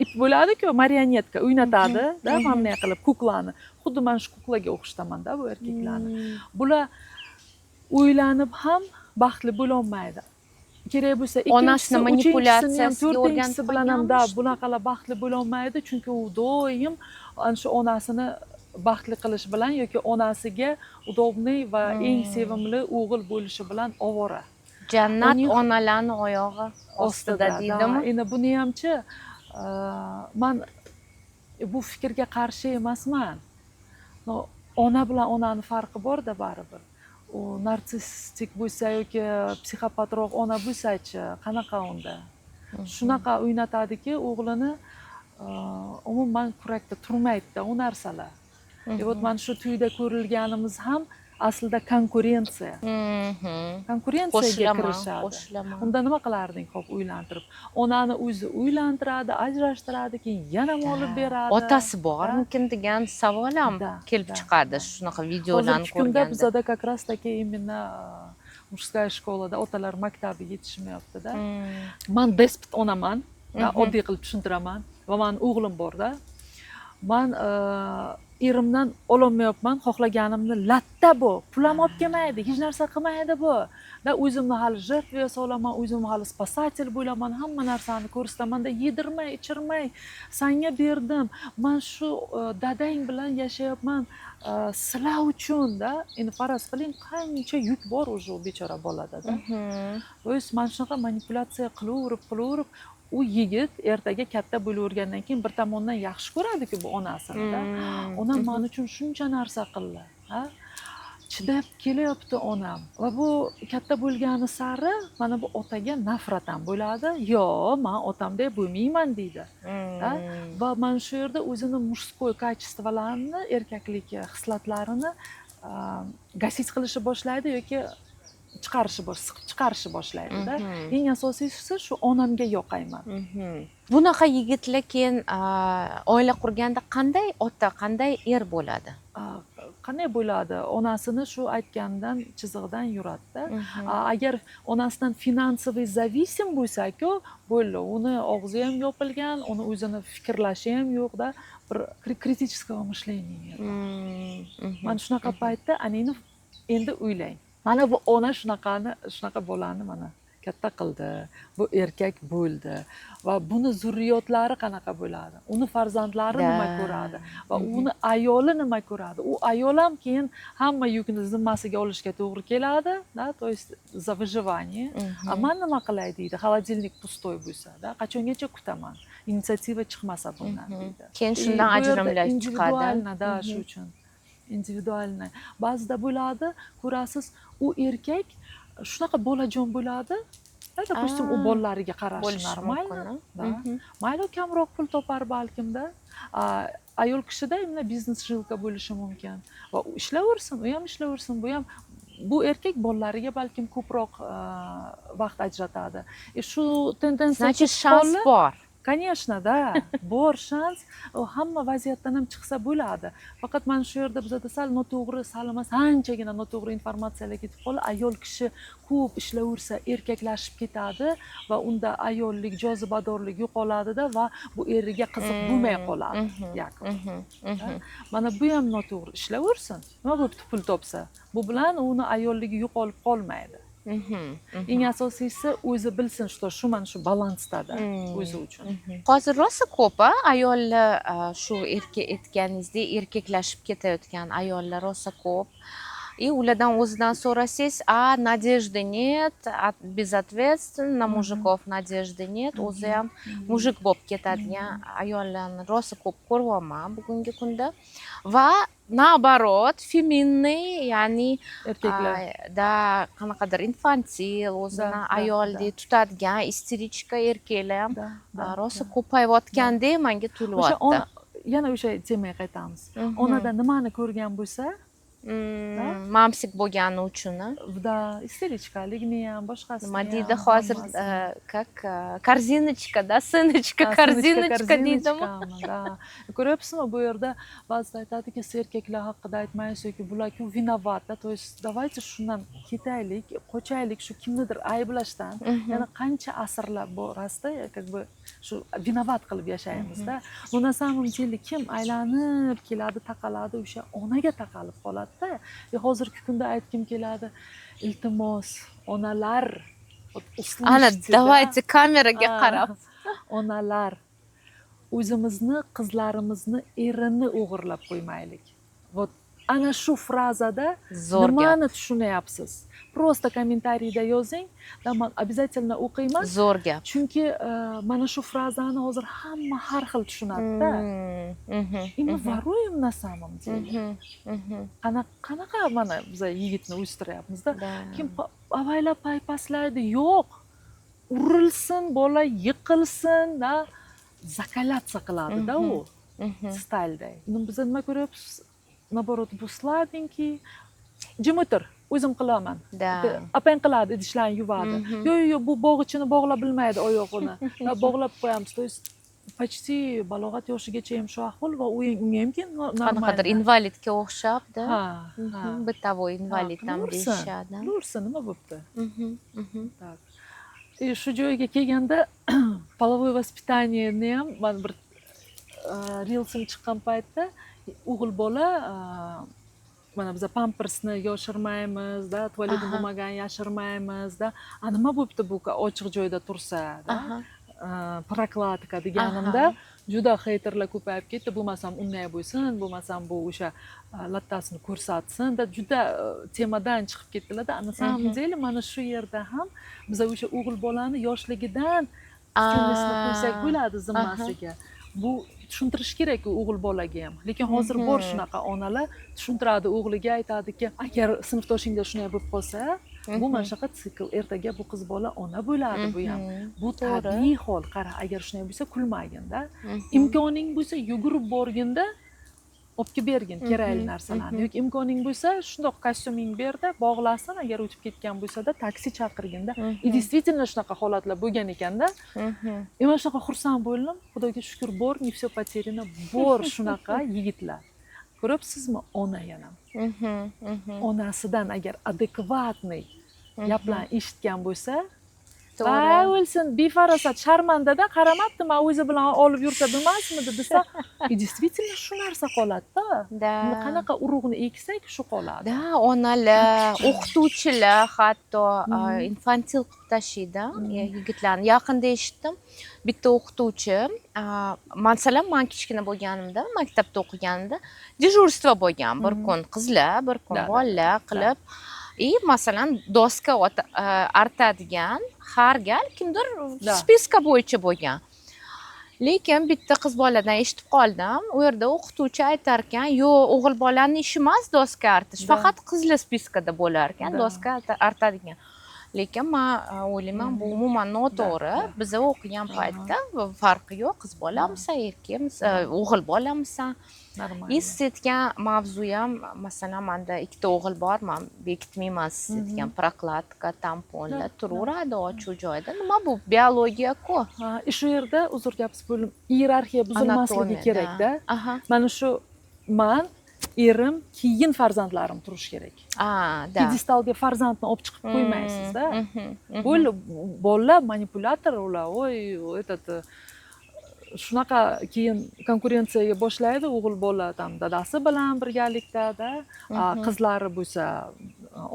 ip bo'ladi-ku, marionetka o'ynatadi, da, mana bunday qilib kuklani. Xuddi mana shu kuklaga o'xshataman-da bu erkaklarni. Bular o'ylanib ham baxtli bo'la olmaydi. Kerak bo'lsa, onasini manipulyatsiyasiga to'rtinchisi bilan ham da bunaqalar baxtli bo'la olmaydi, chunki u doim ana shu onasini baxtli qilish bilan yoki onasiga udobniy va eng sevimli o'g'il bo'lishi bilan ovora. Jannat onalarning oyog'i ostida deydimi? Endi buni hamchi men bu fikrga qarshi emasman. Ona bilan onani farqi bor-da baribir. U narsistik bo'lsa yoki psixopatroq ona bo'lsa-chi, qanaqa unda? Shunaqa o'ynatadiki, o'g'lini umuman kurakda turmaydi-da u narsalar. Вот mana shu tuyda ko'rilganimiz ham aslida konkurensiya. Konkurensiyaga kirishadi. Unda nima qilarding, xo'p, uylantirib? Onani o'zi uylantiradi, ajrashtiradi, keyin yana olib beradi. Otasi bormikin degan savol ham kelib chiqadi shunaqa videolarni ko'rganda. Hozir bizada как раз таки именно mужская shkolada otalar maktabi yetishmayapti-da. Men despot onaman, oddiy qilib tushuntiraman va men o'g'lim bor-da. Men erimdan ololmayapman, xohlaganimni latta bu, pulam olib kelmaydi, hech narsa qilmaydi bu. Da o'zimni hali жертваga solaman, o'zimni hali spasatel bo'laman, hamma narsani ko'rsataman-da, yedirmay, ichirmay, senga berdim. Men shu dadang bilan yashayapman, sizlar uchun-da. Endi faraz qiling, qancha yuk bor o'sha bechora bolada-da. O'z men shunaqa manipulyatsiya qilaverib, u yigit ertaga katta bo'lavergandan keyin bir tomondan yaxshi ko'radi-ku bu onasini-da. Onam men uchun shuncha narsa qildi, ha? Chidab kelyapti onam. Va bu katta bo'lgani sari mana bu otaga nafrat ham bo'ladi. Yo'q, men otamdek bo'lmayman deydi. Va men shu yerda o'zini mujskoy kачестволарni, erkaklik xislatlarini gasiz qilishni boshlaydi yoki chiqarishi boshlaydi-da. Eng asosiysi shu onamga yoqayman. Bunaqa yigitlar keyin oila qurganda qanday ota, qanday er bo'ladi? Qanday bo'ladi? Onasini shu aytgandan chizig'idan yuradi-da. Agar onasidan finansoviy zavisim bo'lsa-ku, bo'ldi. Uni og'zi ham yopilgan, uni o'zini fikrlashi ham yo'q-da, bir kritichеское мышление. Mana shunaqa paytda anini endi o'ylang. Mana bu ona shunaqa bolani mana katta qildi. Bu erkak bo'ldi va buni zurriyotlari qanaqa bo'ladi? Uni farzandlari nima ko'radi va uni ayoli nima ko'radi? U ayol ham keyin hamma yukni zimmasiga olishga to'g'ri keladi, da, to есть за выживание. Men nima qilay deydi? Холодильник pustoy bo'lsa-da, qachongacha kutaman? Inisiativa chiqmasa bundan deydi. Keyin shundan ajrimlar chiqadi. Da, shu uchun. Individualniy. Ba'zida bo'ladi, ko'rasiz, u erkak shunaqa bolajon bo'ladi, допустим, u bolalariga qarashi normal. Mayli kamroq pul topar balkim-da. Ayol kishida mana biznes jilka bo'lishi mumkin. Va u ishlayversin, u ham ishlayversin, bu erkak bolalariga balkim ko'proq vaqt ajratadi. Shu tendensiya, значит, shans bor. Конечно, da, bor shans, hamma vaziyatdan ham chiqsa bo'ladi. Faqat mana shu yerda bizda sal noto'g'ri, sal emas, anchagina noto'g'ri informatsiyalar ketib qoladi. Ayol kishi ko'p ishlayversa, erkaklashib ketadi va unda ayollik, jozibadorlik yo'qoladi-da va bu eriga qiziq bo'lmay qoladi. Mana bu ham noto'g'ri. Ishlayversin, nima bo'pti pul topsa, bu bilan uni ayolligi yo'qolib qolmaydi. Eng asosiysi o'zi bilsin, shu mana shu balansda-da o'zi uchun. Hozir rosa ko'p ayollar shu aytganingizdek erkaklashib ketayotgan ayollar rosa ko'p. И ulardan o'zidan so'rasangiz, надежды нет, безответственно, на мужиков надежды нет, o'zi ham mujik bo'lib ketadigan ayollarni rosa ko'p ko'ryapman bugungi kunda. Va naobорот, feminniy, ya'ni erkaklar. da qanaqadir infantil, o'zini Da, ayoldek tutadigan isterichka erkaklar ham da, rosa da. ko'payayotgandek menga O'sha tuyulyapti. yana o'sha temaga qaytamiz. Mhm. Onada nimani ko'rgan bo'lsa, Mamsik bo'lgani uchun. da isterichkalikni ham, boshqasini Nima ham, deydi hozir, hammasini. как korzinочка, da, sыночка, Ha, korzinочка deydimi? da. Ko'ryapsizmi, bu yerda ba'zida aytadiki, siz erkaklar haqida aytmaysiz yoki bular kim vinovat, da, то есть давайте shundan ketaylik, qochaylik shu kimnidir ayblashdan. Yana qancha asrlar borasida, как бы shu vinovat qilib yashaymizda. Bu na samim деле kim aylanib keladi, taqaladi, o'sha onaga taqalib qoladi-da. Hozirgi kunda aytkim keladi, iltimos, onalar, Ana, услышьте, давайте kameraga да. qarab. Onalar, o'zimizni, qizlarimizni erini o'g'irlab qo'ymaylik. Вот ana shu frazada Zo'r gap. nimani tushunyapsiz? Просто kommentariyda yozing, man обязательно o'qiyman. Zo'r gap. Chunki mana shu frazani hozir hamma har xil tushunadi-da. Imi varuем на самом деле. Qanaqa mana biz yigitni uyushtiryapmiz-da. Kim avaylab paypaslaydi? Yo'q. Urilsin, bola yiqilsin, da zakalatsiya qiladi-da u. Staylda. Biz nima ko'ryapmiz? Наоборот, bu sladinki, jim o'tir, o'zim qilaman. Da. Apang qiladi, idishlarni yuvadi. Yo'q, bu bog'ichini bog'lab bilmaydi oyog'ini. Bog'lab qo'yamiz. То есть почти balog'at yoshigacha ham shu ahvol va unga ham Qanaqadir invalidga o'xshab-da. Ha, Bытовой invalid ham deyishadi. Lursin, nima bo'pti? Так. Shu joyga kelganda половое воспитаниeni ham men bir reelsim chiqqan paytda o'g'il bola mana biz pampersni yoshirmaymiz, da, tualetni bo'lmagan yashirmaymiz, da. Nima bo'pti bu ochiq joyda tursa, da. Prokladka deganimda juda xeyterlar ko'payib ketdi. Bo'lmasam unday bo'lsin, bo'lmasam bu o'sha lattasini ko'rsatsin, da juda temadan chiqib ketdilar-da. Na samom деле mana shu yerda ham biz o'sha o'g'il bolani yoshligidan kunnisni qo'ysak bo'ladi zimmasiga. Bu tushuntirish kerak o'g'il bolaga ham. Lekin hozir bor shunaqa onalar tushuntiradi o'g'liga, aytadiki, agar sinfdoshingda shunday bo'lib qolsa, bu mana shunaqa sikl, ertaga bu qiz bola ona bo'ladi bu ham. Bu tabiiy hol. Qara, agar shunday bo'lsa kulmagin-da. Imkoning bo'lsa yugurib borgin-da, olib kelib bergin kerakli narsalarni. Yoki imkoning bo'lsa, shundoq kostyuming berda, bog'lasin, agar o'tib ketgan bo'lsa-da, taksi chaqirgin-da. Действительно shunaqa holatlar bo'lgan ekan-da. Mana shunaqa xursand bo'ldim. Xudoga shukr, bor, не всё потеряно, bor shunaqa yigitlar. Ko'ryapsizmi, ona yana. Onasidan agar adekvatniy gaplarni eshitgan bo'lsa, voy o'lsin, befarosat, sharmandada qaramabdi, men o'zi bilan olib yursa bilmasmidi desa, действительно shu narsa qoladi-da. Qanaqa urug'ni eksak, shu qoladi. Da, onalar, o'qituvchilar hatto infantil qilib tashlaydi yigitlarni. Yaqinda eshitdim, bitta o'qituvchi, masalan, men kichkina bo'lganimda, maktabda o'qiganimda dejurstvo bo'lgan. Bir kun qizlar, bir kun bolalar qilib, masalan, doska artadigan har gal kimdir spiska bo'yicha bo'lgan. Lekin bitta qiz boladan eshitib qoldim. U yerda o'qituvchi aytar ekan, "Yo'q, o'g'il bolaning ishi emas doska artish, faqat qizlar spiskada bo'lar ekan, doska artadigan." Lekin men o'ylayman, bu umuman noto'g'ri. Biz o'qigan paytda farqi yo'q, qiz bolamsan, erkakmisan, o'g'il bolamsan. Siz aytgan mavzu ham, masalan, menda ikkita o'g'il bor, men bekitmayman siz aytgan prokladka, tamponlar turaveradi ochiq joyda. Nima bu? Biologiya-ku. Shu yerda uzr gapsiz bo'ldim. Hierarxiya buzilmasligi kerak-da. Mana shu men, erim, keyin farzandlarim turish kerak. Da. Pedestalga farzandni olib chiqib qo'ymaysiz-da. Bolalar manipulyator ular, voy, shunaqa keyin konkurensiyaga boshlaydi o'g'il bola tam dadasi bilan birgalikda-da, qizlari bo'lsa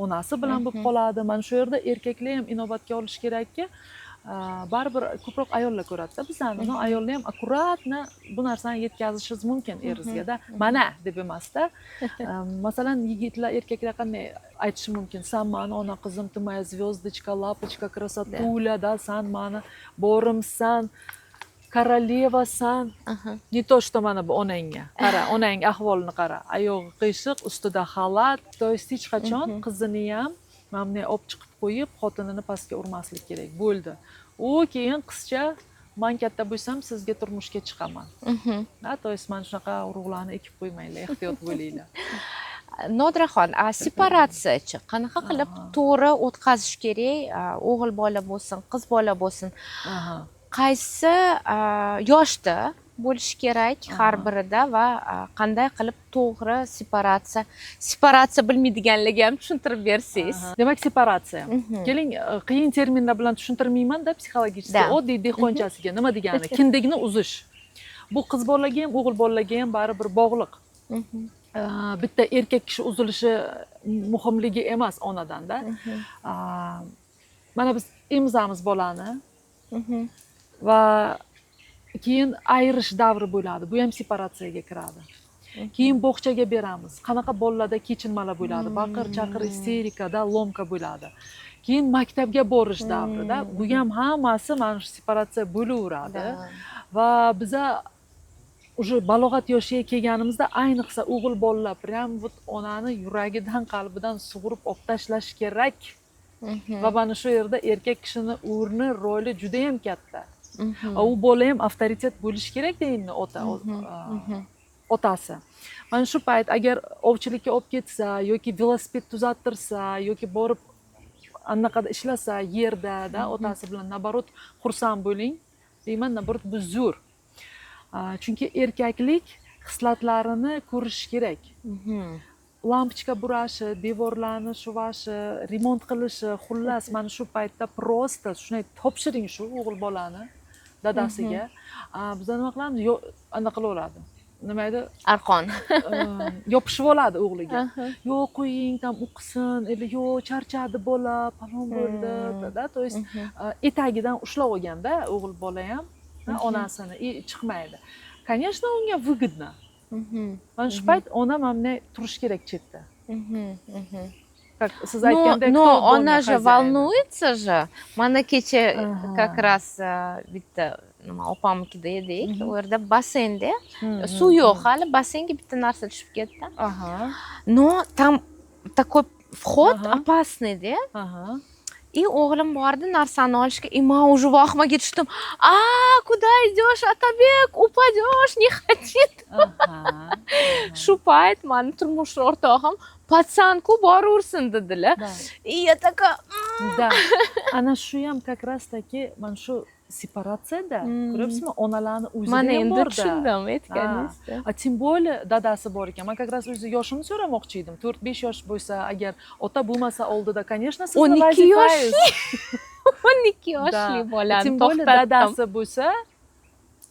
onasi bilan bo'lib qoladi. Mana shu yerda erkaklar ham inobatga olish kerakki, baribir ko'proq ayollar ko'radi-da bizlarni. Ayollar ham akkuratni bu narsani yetkazishingiz mumkin eringizga-da. Mana deb emas-da. Masalan, yigitlar erkaklar qanday aytishi mumkin? Sen mani ona qizim, ты моя звездочка, лапочка, красотуля, da, sen mani borimsan. korolyevasan. Не то, что mana bu onangga. Qara, onang ahvolini qara. Oyog'i qiyshiq, ustida xalat. То есть hech qachon qizini ham mana bunday olib chiqib qo'yib, xotinini pastga urmaslik kerak. Bo'ldi. U keyin qizcha men katta bo'lsam sizga turmushga chiqaman. To есть mana shunaqa urug'larni ekib qo'ymanglar, ehtiyot bo'linglar. Nodiraxon, separatsiyachi qanaqa qilib to'g'ri o'tkazish kerak? O'g'il bola bo'lsin, qiz bola bo'lsin. Qaysi yoshda bo'lishi kerak har birida va qanday qilib to'g'ri separatsiya bilmaydiganlarga ham tushuntirib bersangiz. Demak, separatsiya. Keling, qiyin terminlar bilan tushuntirmayman-da psixologически. Oddiy dehqonchasiga nima degani? Kindigini uzish. Bu qiz bolaga ham, o'g'il bolaga ham baribir bog'liq. Bitta erkak kishi uzilishi muhimligi emas onadan-da. Mana biz emizamiz bolani va keyin ayirish davri bo'ladi. Bu ham separatsiyaga kiradi. Keyin bog'chaga beramiz. Qanaqa bolalarda kechinmalar bo'ladi. Baqir-chaqir, isterikada, lomka bo'ladi. Keyin maktabga borish davrida bu ham hammasi mana shu separatsiya bo'laveradi. Va biza уже balog'at yoshiga kelganimizda ayniqsa o'g'il bolalar prям вот onani yuragidan, qalbidan sug'urib olib tashlash kerak. Va mana shu yerda erkak kishining o'rni, roli juda ham katta. U bola ham avtoritet bo'lishi kerak deydi otasi. Mana shu payt agar ovchilikka olib ketsa yoki velosiped tuzattirsa yoki borib anaqada ishlasa yerda otasi bilan naborot xursand bo'ling deyman, naborot bu zo'r. Chunki erkaklik xislatlarini ko'rish kerak. Lampochka burashi, devorlarni shuvashi, remont qilishi, xullas mana shu paytda prosta shunday topshiring shu o'g'il bolani dadasiga. Biz nima qilamiz? Anaqa qilaveradi. Nima edi? Arqon. Yopishib oladi o'g'liga. Yo'q, qo'ying, tam o'qisin, yo'q, charchadi bola, palon bo'ldi, to есть etagidan ushlab olganda o'g'il bola ham onasini chiqmaydi. Конечно, unga выгодно. Mana shu payt ona mamne turish kerak chetda. Как siz aytgandek, но она же волнуется же. Mana kecha как раз bitta nima opamnikida edik. U yerda bassenda suv yo'q, hali bassenga bitta narsa tushib ketdi. Но там такой вход опасный-da. И o'g'lim bordi narsani olishga, и men уже vahmaga tushdim. Куда идешь, Otabek? Упадешь, не хотит. Shu payt mani turmush o'rtog'im patsanku boraversin dedilar. И я такая, да. Ana shu ham как раз таки mana shu separatsiyada, ko'ryapsizmi, onalarni o'zida ham bor-da. Mana endi tushundim, aytganingizni. Тем более dadasi bor ekan. Men как раз o'zi yoshimni so'ramoqchi edim. 4-5 yosh bo'lsa, agar ota bo'lmasa oldida, конечно, sizni 12 yoshli. 12 yoshli bolani Тем более dadasi bo'lsa,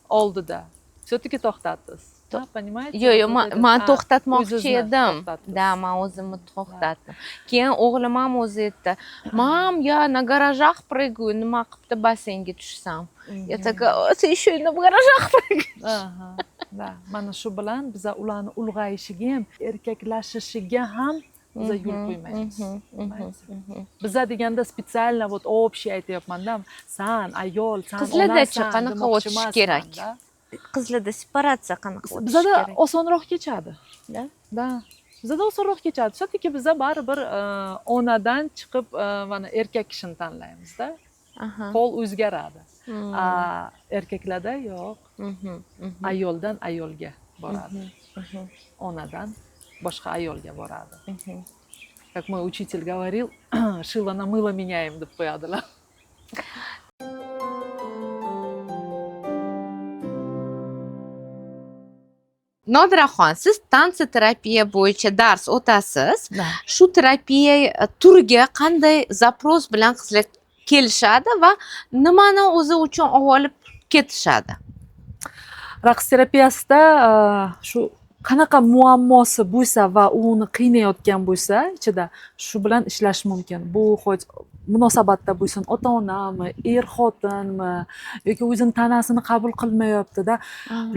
oldida. Все-таки to'xtatasiz. Понимаете? Yo'q, men to'xtatmoqchi edim. Da, men o'zimni to'xtatdim. Keyin o'g'lim ham o'zi aytdi. Mam, я на гаражах прыгаю, nima qilibdi bassenga tushsam. Я такая, ты еще и на гаражах прыгаешь. Da, mana shu bilan biz ularni ulg'ayishiga ham, erkaklashishiga ham biz yo'l qo'ymaymiz. Biza deganda spesialno вот общий aytayapman-da, san ayol, san onasan. Qizlarda-chi qanaqa o'tish kerak? Qizlarda separatsiya qanaqa o'tish kerak? Bizada osonroq kechadi. Da. Bizada osonroq kechadi. Все-таки biza baribir onadan chiqib mana erkak kishini tanlaymiz-da. Qo'l o'zgaradi. Erkaklarda yo'q. Ayoldan ayolga boradi. Onadan boshqa ayolga boradi. Как мой учитель говорил, шило на мыло меняем deb qo'yadilar. Nodiraxon, siz tansi terapiya bo'yicha dars o'tasiz. Shu terapiya turiga qanday zapros bilan qizlar kelishadi va nimani o'zi uchun olib ketishadi? Raqs terapiyasida shu qanaqa muammosi bo'lsa va uni qiynayotgan bo'lsa, ichida shu bilan ishlash mumkin. Bu xo'j munosabatda bo'lsin, ota-onami, xotinmi yoki o'zini tanasini qabul qilmayapti-da.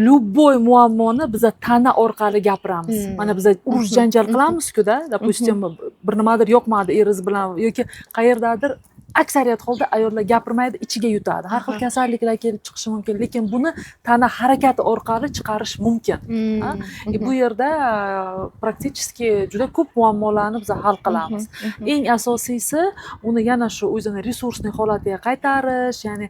Любой muammoni biz tana orqali gapiramiz. Mana biz urush janjal qilamiz-ku-da, допустим, bir nimadir yoqmadi eriz bilan yoki qayerdadir aksariyat holda ayollar gapirmaydi, ichiga yutadi. Har xil kasalliklar kelib chiqishi mumkin, lekin buni tana harakati orqali chiqarish mumkin. Bu yerda prakticheski juda ko'p muammolarni biz hal qilamiz. Eng asosiysi uni yana shu o'zini resursniy holatiga qaytarish, ya'ni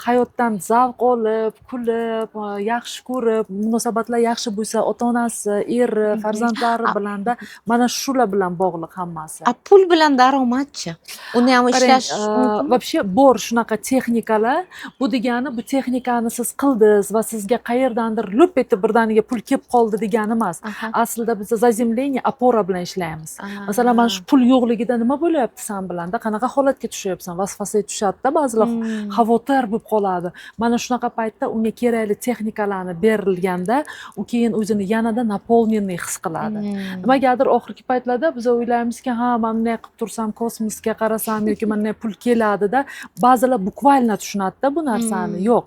hayotdan zavq olib, kulib, yaxshi ko'rib, munosabatlar yaxshi bo'lsa, ota-onasi, eri, farzandlari bilanda mana shular bilan bog'liq hammasi. Pul bilan daromadchi? Uni ham ishlash mumkin. Вообще bor shunaqa texnikalar. Bu degani bu texnikani siz qildingiz va sizga qayerdandir lup etib birdaniga pul kelib qoldi degani emas. Aslida biz zazemlение, opora bilan ishlaymiz. Masalan, mana shu pul yo'qligida nima bo'lyapti sen bilanda, qanaqa holatga tushyapsan, vasvasga tushadi-da, ba'zilar xavotir bo'lib qoladi. Mana shunaqa paytda unga kerakli texnikalarni berilganda, u keyin o'zini yanada naполненный his qiladi. Nimagadir oxirgi paytlarda biz o'ylaymizki, ha, men bunday qilib tursam, kosmosga qarasam yoki mana pul keladi-da, ba'zilar bukvalno tushunadi-da bu narsani. Yo'q.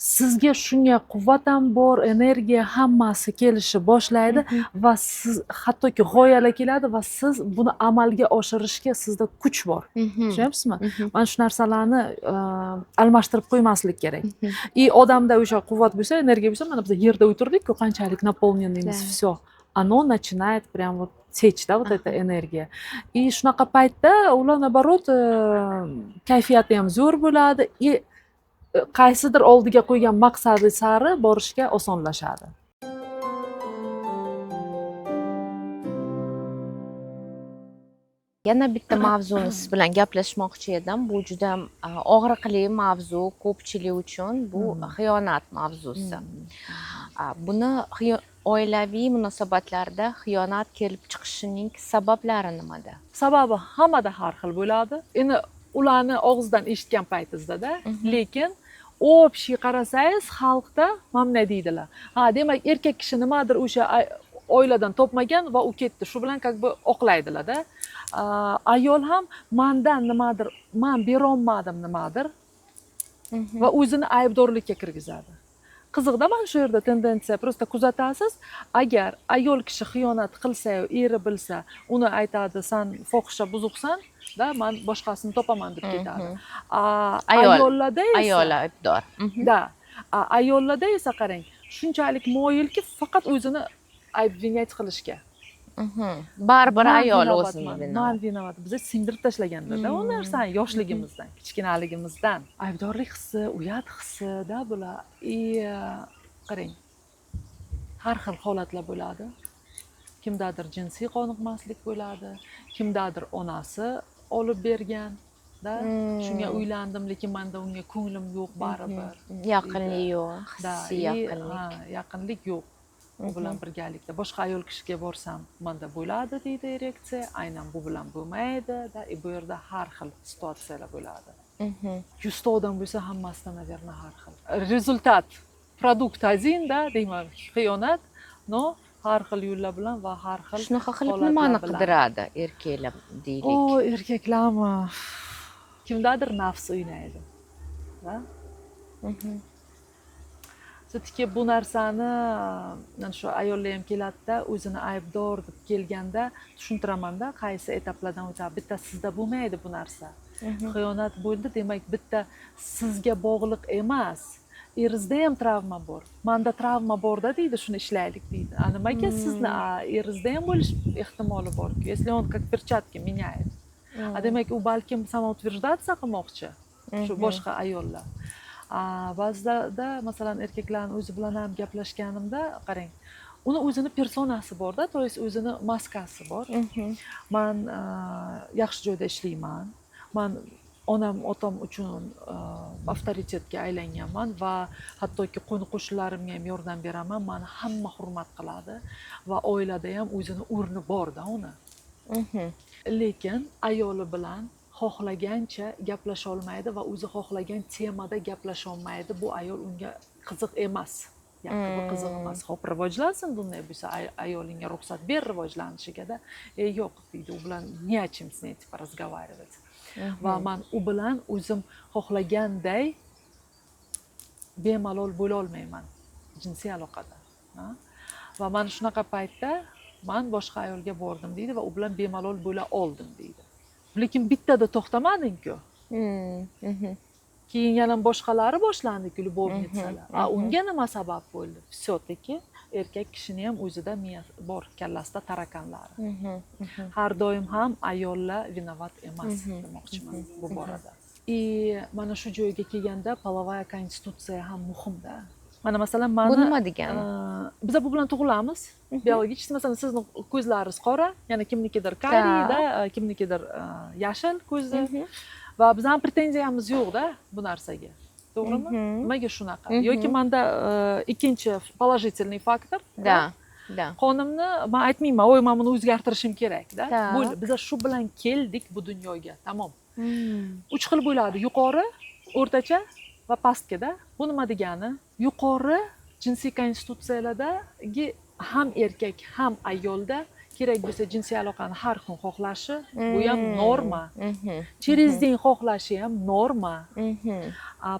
Sizga shunga quvvat ham bor, energiya hammasi kelishi boshlaydi va siz hattoki g'oyalar keladi va siz buni amalga oshirishga sizda kuch bor. Tushunyapsizmi? Mana shu narsalarni almashtirib qo'ymaslik kerak. Odamda o'sha quvvat bo'lsa, energiya bo'lsa, mana biz yerda o'tirdik-ku, qanchalik наполненныйmiz, всё. Оно начинает прям вот течь, да, вот эта энергия. И shunaqa paytda ular наоборот kayfiyati ham zo'r bo'ladi, qaysidir oldiga qo'ygan maqsadi sari borishga osonlashadi. Yana bitta mavzuni siz bilan gaplashmoqchi edim. Bu juda og'riqli mavzu ko'pchilik uchun, bu xiyonat mavzusi. Buni oilaviy munosabatlarda xiyonat kelib chiqishining sabablari nimada? Sababi hammada har xil bo'ladi. Endi ularni og'zidan eshitgan paytingizda-da, lekin общий qarasangiz, xalqda mana bunday deydilar. Ha, demak, erkak kishi nimadir o'sha oiladan topmagan va u ketdi. Shu bilan как бы oqlaydilar-da. Ayol ham mendan nimadir, men berolmadim nimadir va o'zini aybdorlikka kirgizadi. Qiziqda mana shu yerda tendensiya, просто kuzatasiz, agar ayol kishi xiyonat qilsa, eri bilsa, uni aytadi, sen fohisha buzuqsan, da, men boshqasini topaman deb ketadi. Ayollarda esa ayol aybdor. Da, ayollarda esa qarang, shunchalik moyilki faqat o'zini обвинять qilishga. Baribir ayol o'zini men vinovat. Bizni sindirib tashlaganda-da, u narsani yoshligimizdan, kichkinaligimizdan. Aybdorlik hissi, uyat hissi-da bular. Qarang, har xil holatlar bo'ladi. Kimdadir jinsiy qoniqmaslik bo'ladi, kimdadir onasi olib bergan, da, shunga uylandim, lekin menda unga ko'nglim yo'q baribir. Yaqinlik yo'q, hissiy yaqinlik. Yaqinlik yo'q. U bilan birgalikda boshqa ayol kishiga borsam, menda bo'ladi deydi ereksiya, aynan bu bilan bo'lmaydi, da, bu yerda har xil situatsiyalar bo'ladi. 100 ta odam bo'lsa, hammasi naverno har xil. Rezultat, produkt один, da, deyman, xiyonat, no, har xil yo'llar bilan va har xil. Shunaqa qilib nimani qidiradi erkaklar deylik? Erkaklarmi? Kimdadir nafs o'ynaydi. Da? Chunki bu narsani mana shu ayollar ham keladi-da, o'zini aybdor deb kelganda tushuntiraman-da, qaysi etaplardan o'tadi. Bitta sizda bo'lmaydi bu narsa. Xiyonat bo'ldi, demak bitta sizga bog'liq emas. Eringizda ham travma bor. Menda travma bor-da deydi, shuni ishlaylik deydi. Nimaga sizni eringizda ham bo'lish ehtimoli bor-ku, если он как перчатки меняет. Demak, u balkim samoutверждаться qilmoqchi, shu boshqa ayollar. Ba'zida masalan erkaklarning o'zi bilan ham gaplashganimda, qarang, uni o'zini personasi bor-da, to есть o'zini maskasi bor. Men yaxshi joyda ishlayman. Men onam, otam uchun avtoritetga aylanganman va hattoki qo'ni-qo'shnilarimga ham yordam beraman. Meni hamma hurmat qiladi va oilada ham o'zini o'rni bor-da uni. Lekin ayoli bilan xohlagancha gaplasha olmaydi va o'zi xohlagan temada gaplasha olmaydi. Bu ayol unga qiziq emas. Bu qiziq emas. Xo'p, rivojlansin, bunday bo'lsa ayolingga ruxsat ber rivojlanishiga-da. Yo'q deydi, u bilan не о чем с ней типа разговаривать. Va men u bilan o'zim xohlaganday bemalol bo'la olmayman jinsiy aloqada. Va men shunaqa paytda men boshqa ayolga bordim deydi va u bilan bemalol bo'la oldim deydi. Lekin bittada to'xtamading-ku. Keyin yana boshqalari boshlandi-ku, любовницалар. Unga nima sabab bo'ldi? Все-таки erkak kishini ham o'zida miyasi bor, kallasida tarakanlari. Har doim ham ayollar vinovat emas demoqchiman bu borada. Mana shu joyga kelganda polovaya konstitutsiya ham muhimda. Mana masalan Bu nima degani? Biz bu bilan tug'ilamiz. Biologik, masalan, sizning ko'zlaringiz qora, yana kimnikidir kariyda, kimnikidir yashil ko'zi. Va biz ham pretenziyamiz yo'q-da bu narsaga. To'g'rimi? Nimaga shunaqa? Yoki menda ikkinchi положительный faktor. Da. Qonimni men aytmayman, "Voy, men buni o'zgartirishim kerak"da. Bo'ldi, biz shu bilan keldik bu dunyoga. Tamom. 3 xil bo'ladi: yuqori, o'rtacha va pastga-da. Bu nima degani? Yuqori jinsiy konstitutsiyalardagi ham erkak, ham ayolda kerak bo'lsa jinsiy aloqani har kun xohlashi, bu ham norma. Через день xohlashi ham norma.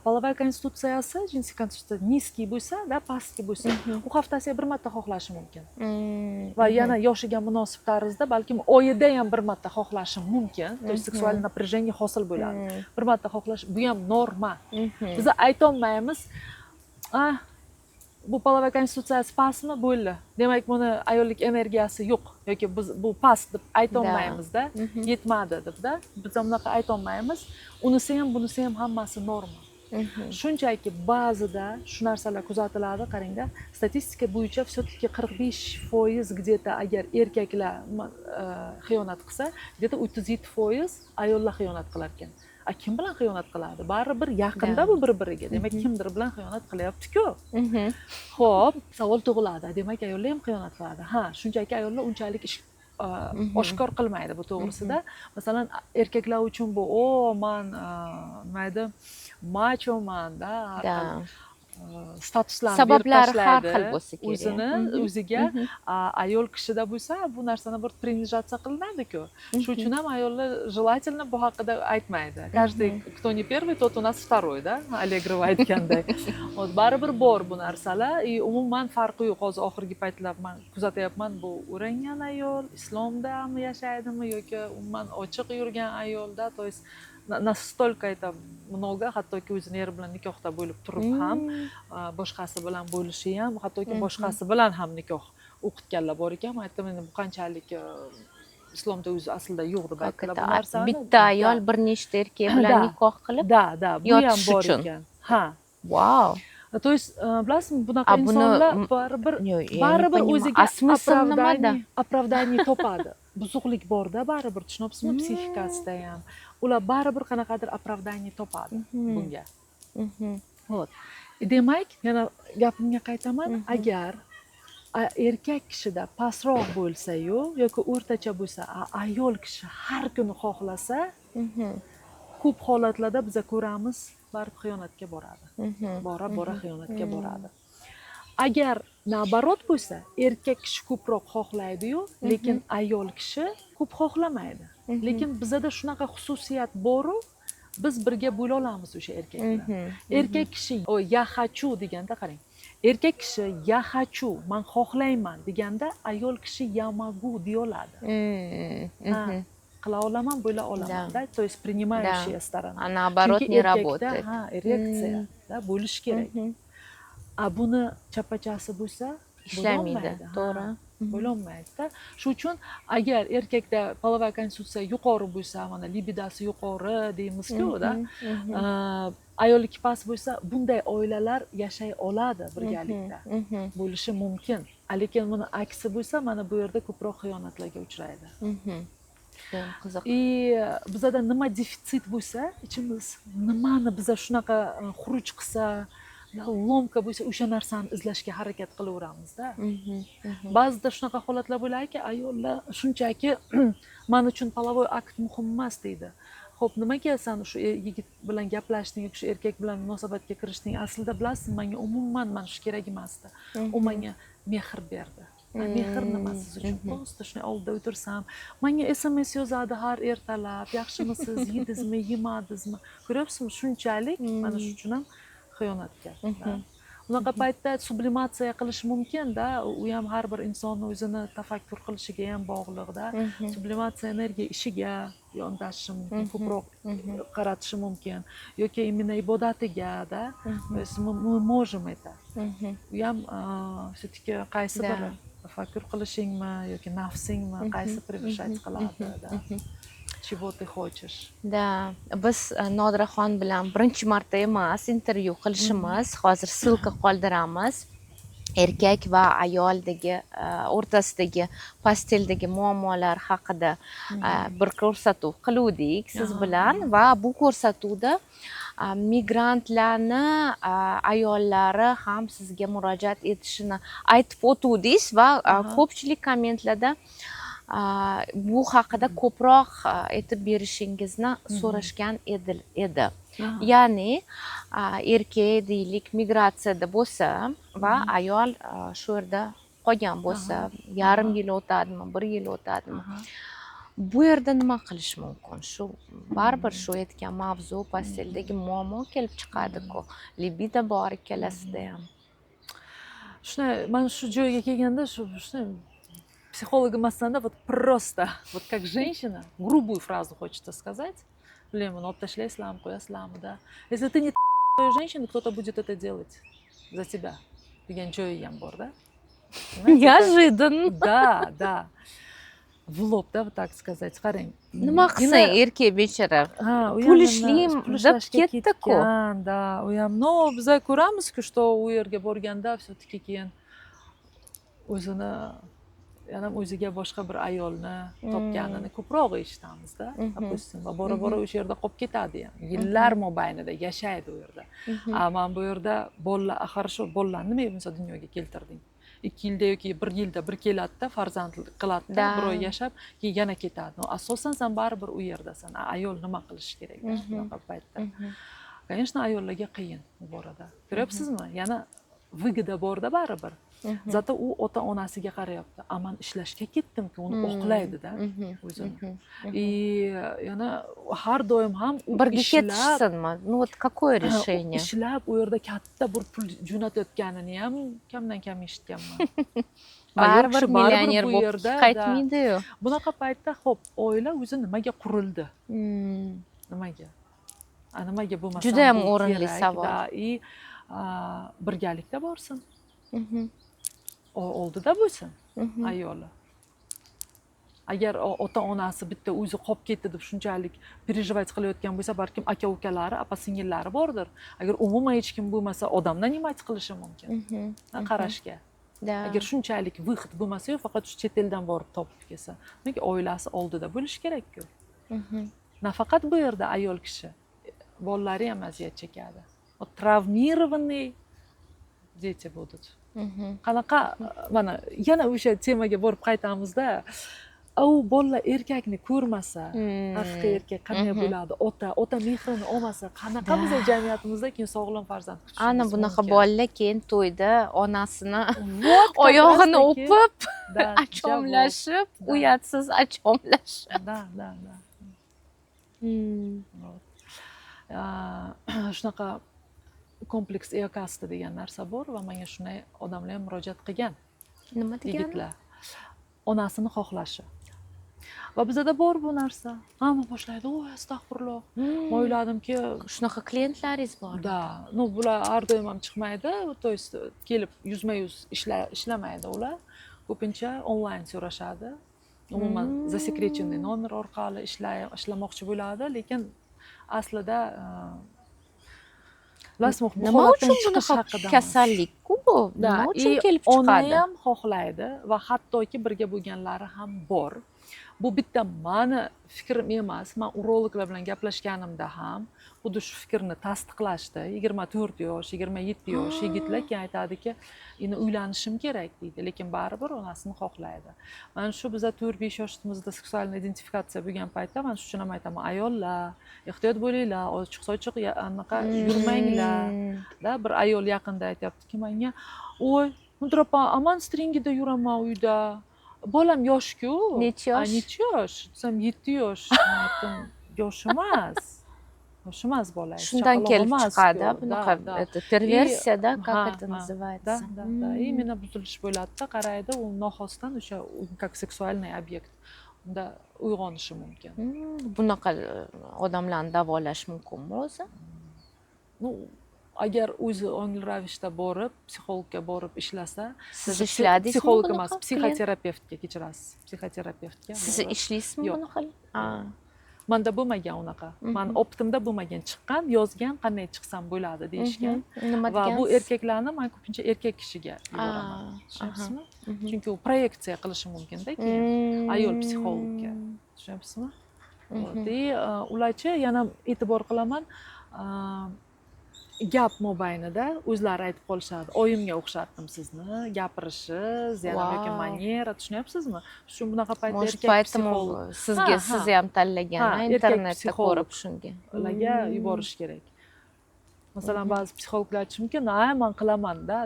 Polovaya konstitutsiyasi, jinsiy konstitutsiya nizkiy bo'lsa, pastki bo'lsa, u haftasiga bir marta xohlashi mumkin. Va yana yoshiga munosib tarzda balkim oyida ham bir marta xohlashi mumkin. То есть seksual напряжение hosil bo'ladi. Bir marta xohlash, bu ham norma. Biz ayta olmaymiz, bu polovaya konstitutsiyasi pastmi, bo'ldi. Demak, buni ayollik energiyasi yo'q yoki biz bu past deb ayta olmaymiz-da, yetmadi deb-da. Biz unaqa ayta olmaymiz. Unisi ham, bunisi ham hammasi norma. Shunchaki ba'zida shu narsalar kuzatiladi, qarangda, statistika bo'yicha все-таки 45% где-то agar erkaklar xiyonat qilsa, где-то 37% ayollar xiyonat qilar ekan. Kim bilan xiyonat qiladi? Baribir yaqinda bu bir-biriga. Demak, kimdir bilan xiyonat qilyapti-ku. Xo'p, savol tug'iladi. Demak, ayollar ham xiyonat qiladi. Shunchaki ayollar unchalik ish oshkor qilmaydi bu to'g'risida. Masalan, erkaklar uchun bu, men nima edi, machoman-da, statuslarni sabablari har xil bo'lsa kerak. O'zini o'ziga ayol kishida bo'lsa, bu narsani bir принижаться qilinadi-ku. Shuning uchun ham ayollar желательно bu haqida aytmaydi. Каждый, кто не первый, тот у нас второй, да? Allegro aytganday. Baribir bor bu narsalar. Umuman farqi yo'q. Hozir oxirgi paytlar men kuzatyapman, bu o'rangan ayol islomdami yashaydimi yoki umuman ochiq yurgan ayolda, то есть настолько это много, hattoki o'zini eri bilan nikohda bo'lib turib ham, boshqasi bilan bo'lishi ham, hattoki boshqasi bilan ham nikoh o'qitganlar bor ekan. Men aytdim, endi bu qanchalik islomda o'zi aslida yo'q deb aytdilar bu narsani. Bitta ayol bir nechta erkak bilan nikoh qilib, da, bu ham bor ekan. Wow. То есть, bilasizmi, bunaqa insonlar baribir o'ziga оправдание topadi. Buzuqlik bor-da, baribir, tushunyapsizmi, psixikasida ham. Ular baribir qanaqadir оправдание topadi bunga. Xo'p. Demak, yana gapimga qaytaman, agar erkak kishida pastroq bo'lsa-yu yoki o'rtacha bo'lsa, ayol kishi har kuni xohlasa, ko'p holatlarda biz ko'ramiz, baribir xiyonatga boradi. Bora xiyonatga boradi. Agar nabarot bo'lsa, erkak kishi ko'proq xohlaydi-yu, lekin ayol kishi ko'p xohlamaydi. Lekin bizda shunaqa xususiyat bor-u, biz birga bo'la olamiz o'sha erkak bilan. Erkak kishi "я хочу" deganda qarang. Erkak kishi "я хочу", men xohlayman deganda, ayol kishi "я могу" deya oladi. Qila olaman, bo'la olaman-da, то есть принимающая сторона. А наоборот не работает. Reaksiya, bo'lish kerak. Buni chapachasi bo'lsa, ishlamaydi, to'g'ri. Bo'lolmaydi-da. Shuning uchun agar erkakda polovaya konstitutsiya yuqori bo'lsa, mana libidosi yuqori deymiz-ku-da, ayolniki past bo'lsa, bunday oilalar yashay oladi birgalikda. Bo'lishi mumkin. Lekin buni aksi bo'lsa, mana bu yerda ko'proq xiyonatlarga uchraydi. Qiziq. Bizda nima defitsit bo'lsa, ichimiz nimani biza shunaqa xuruj qilsa, lomka bo'lsa, o'sha narsani izlashga harakat qilaveramiz-da. Ba'zida shunaqa holatlar bo'ladiki, ayollar shunchaki men uchun polovoy akt muhim emas deydi. Xo'p, nimaga sen shu yigit bilan gaplashding yoki shu erkak bilan munosabatga kirishding? Aslida bilasizmi, menga umuman mana shu kerak emasdi. U menga mehr berdi. Mehr nima siz uchun? Просто shunday oldida o'tirsam, menga SMS yozadi har ertalab, yaxshimisiz, yedingizmi, yemadingizmi? Ko'ryapsizmi, shunchalik mana shu uchun ham xiyonatga. bunaqa paytda sublimatsiya qilish mumkin-da, u ham har bir insonni o'zini tafakkur qilishiga ham bog'liqda. Sublimatsiya energiya ishiga yondashishi mumkin, ko'proq qaratishi mumkin yoki именно ibodatiga-da. Мы можем это. U ham все-таки qaysi biri tafakkur qilishingmi yoki nafsingmi qaysi превышать qiladi-da. Чего ты хочешь? Да, biz Nodiraxon bilan birinchi marta emas intervyu qilishimiz, hozir ссылка qoldiramiz. Erkak va ayoldagi o'rtasidagi pasteldagi muammolar haqida bir ko'rsatuv qiluvdik siz bilan va bu ko'rsatuvda migrantlarni ayollari ham sizga murojaat etishini aytib o'tuvdingiz va ko'pchilik kommentlarda bu haqida ko'proq aytib berishingizni so'rashgan edi. Ya'ni erkak deylik migratsiyada bo'lsa va ayol shu yerda qolgan bo'lsa, yarim yil o'tadimi, 1 yil o'tadimi? Bu yerda nima qilish mumkin? Shu baribir shu aytgan mavzu pasteldagi muammo kelib chiqadi-ku. Libido bor ikkalasida ham. Shunday, men shu joyga kelganda shunday психолог emasman-da, вот просто, вот как женщина, грубую фразу хочется сказать. Блин, olib tashlaysizlarmi, qo'yasizlarmi, да. Если ты не твоя женщина, кто-то будет это делать за тебя. degan joyi ham bor-da. Неожиданно. Да, да. В lоб, да, вот так сказать. Qarang. Nima qilsin erkak bechara? Pul ishlayim deb ketdi-ku. Да, u ham, no, biz ko'ramiz-ku, что u yerga borganda все-таки keyin o'zini yana o'ziga boshqa bir ayolni topganini ko'proq eshitamiz-da. Допустим, va bora-bora o'sha yerda qolib ketadi ham. Yillar mobaynida yashaydi u yerda. Men bu yerda bolalar, axir shu bolalarni nima bo'lsa dunyoga keltirding? 2 yilda yoki 1 yilda bir keladi-da, farzandlik qiladi-da, bir oy yashab, keyin yana ketadi. Asosan sen baribir u yerdasan. Ayol nima qilish kerak shunaqa paytda? Конечно, ayollarga qiyin bu borada. Ko'ryapsizmi? Yana выгода bor-da baribir. Zato u ota-onasiga qarayapti. Aman ishlashga ketdim-ku, uni oqlaydi-da o'zini. Yana har doim ham birga ketishsinmi? Ну вот какое решение? Ishlab u yerda katta bir pul jo'natayotganini ham kamdan-kam eshitganman. Baribir millioner bo'lib qaytmaydi-yu. Bunaqa paytda xo'p, oila o'zi nimaga qurildi? Nimaga? Nimaga bo'lmasa? Juda ham o'rinli savol. Birgalikda borsin. Oldida bo'lsin ayoli. Agar ota-onasi bitta o'zi qolib ketdi deb shunchalik переживать qilayotgan bo'lsa, balkim aka-ukalari, opa-singillari bordir. Agar umuman hech kim bo'lmasa, odamdan nima qilishi mumkin? Qarashga. Agar shunchalik выход bo'lmasa-yu, faqat shu chet eldan borib topib kelsa, demak oilasi oldida bo'lish kerak-ku. Nafaqat bu yerda ayol kishi, bolalari ham aziyat chekadi. Travmirованный дети будут. Qanaqa, mana yana o'sha temaga borib qaytamizda, u bolalar erkakni ko'rmasa, haqiqiy erkak qanday bo'ladi? Ota mehrini olmasa, qanaqa bizning jamiyatimizda keyin sog'lom farzand kutishimiz mumkin? Ana bunaqa bolalar keyin to'yda onasini oyog'ini o'pib, achomlashib, uyatsiz achomlashib. Da. Shunaqa kompleks eokasta degan narsa bor va menga shunday odamlar ham murojaat qilgan. Nima degani? Yigitlar onasini xohlashi. Va bizda bor bu narsa. Hamma boshlaydi, "Voy, astag'firulloh." Men o'yladimki, shunaqa klientlaringiz bor. Da, no bular har doim ham chiqmaydi, to есть kelib yuzma-yuz ishlamaydi ular. Ko'pincha onlayn so'rashadi. Umuman засекреченный nomer orqali ishlamoqchi bo'ladi, lekin aslida nima uchun bunaqa kasallik-ku bu? Nima uchun kelib chiqadi? Ona ham xohlaydi va hattoki birga bo'lganlari ham bor. Bu bitta mani fikrim emas. Men urologlar bilan gaplashganimda ham xuddi shu fikrni tasdiqlashdi. 24 yosh, 27 yosh yigitlar keyin aytadiki, "Endi uylanishim kerak" deydi, lekin baribir onasini xohlaydi. Mana shu bizda 4-5 yoshimizda seksual identifikatsiya bo'lgan paytda men shu uchun ham aytaman, ayollar, ehtiyot bo'linglar, ochiq-sochiq anaqa yurmanglar. Da bir ayol yaqinda aytayaptiki menga, "Oy, Mudrapa, aman stringida yuraman uyda. Bolam yosh-ku." Necha yosh? Necha yosh? Desam 7 yosh. Yosh emas. Shu emas bola. Shundan kelib chiqadi да, bunaqa да. perversiya-da, Ha, как ha, это называется. Да, да, да. Именно buzilish bo'ladida, qaraydi, u noxosdan o'sha как seksualniy obyekt unda uyg'onishi mumkin. Bunaqa odamlarni davolash mumkinmi o'zi? Ну, agar o'zi ongli ravishda borib, psixologga borib ishlasa, Siz даже ishladingizmi psixolog bunaqa emas, klient? psixoterapeutga, kechirasiz, psixoterapeutga. Siz borib. ishlaysizmi Yo'q. bunaqa? Manda bo'lmagan unaqa. Men optimda bo'lmagan, chiqqan, yozgan, qanday chiqsam bo'ladi deyishgan. Nima Va bu degansiz? erkaklarni men ko'pincha erkak kishiga yuboraman. Tushunyapsizmi? Chunki u proyeksiya qilishi mumkin-da keyin ayol psixologga. Tushunyapsizmi? Ularchi yana e'tibor qilaman, gap mobaynida o'zlari aytib qolishadi. Oyimga o'xshatdim sizni, gapirishingiz, yana yoki manyera, tushunyapsizmi? Shu bunaqa paytda Shu erkak paytmi psixolog sizga sizni ham tanlagan, erkak internetda psixolog ko'rib shunga. ularga yuborish kerak. Masalan, ba'zi psixologlar aytishi mumkin, men qilaman-da,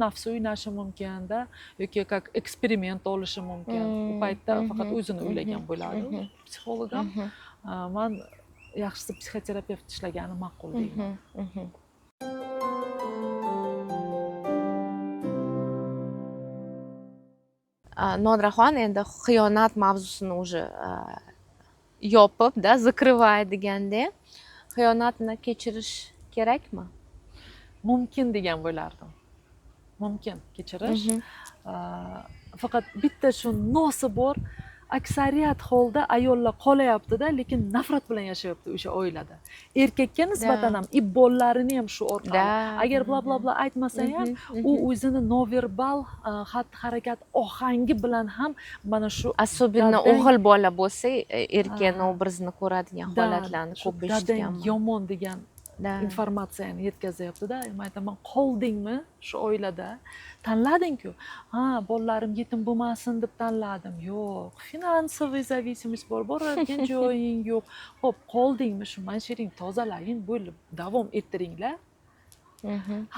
nafsi o'ynashi mumkin-da, yoki как eksperiment olishi mumkin. U paytda faqat o'zini o'ylagan bo'ladi. Psixolog ham men yaxshisi psixoterapeut ishlagani ma'qul deyman. Nodiraxon endi xiyonat mavzusini уже yopib, da, закрывай deganda, xiyonatni kechirish kerakmi? Mumkin degan bo'lardim. Mumkin kechirish. Faqat bitta shu nosi bor, aksariyat holda ayollar qolayapti-da, lekin nafrat bilan yashayapti o'sha oilada. Erkakka nisbatan ham, bolalarini ham shu orqali. Agar bla bla bla aytmasa ham, u o'zini noverbal xatti-harakat ohangi bilan ham mana shu Особенно o'g'il bola bo'lsa, erkakning obrazini ko'radigan holatlarni ko'p eshitganman. Yomon degan informatsiyani yetkazyapti-da. Men aytaman, qoldingmi shu oilada? Tanlading-ku. Bolalarim yetim bo'lmasin deb tanladim. Yo'q, finansiviy зависимость bor, boradigan joying yo'q. Xo'p, qoldingmi shu manshering tozalayin, bo'lib davom ettiringlar.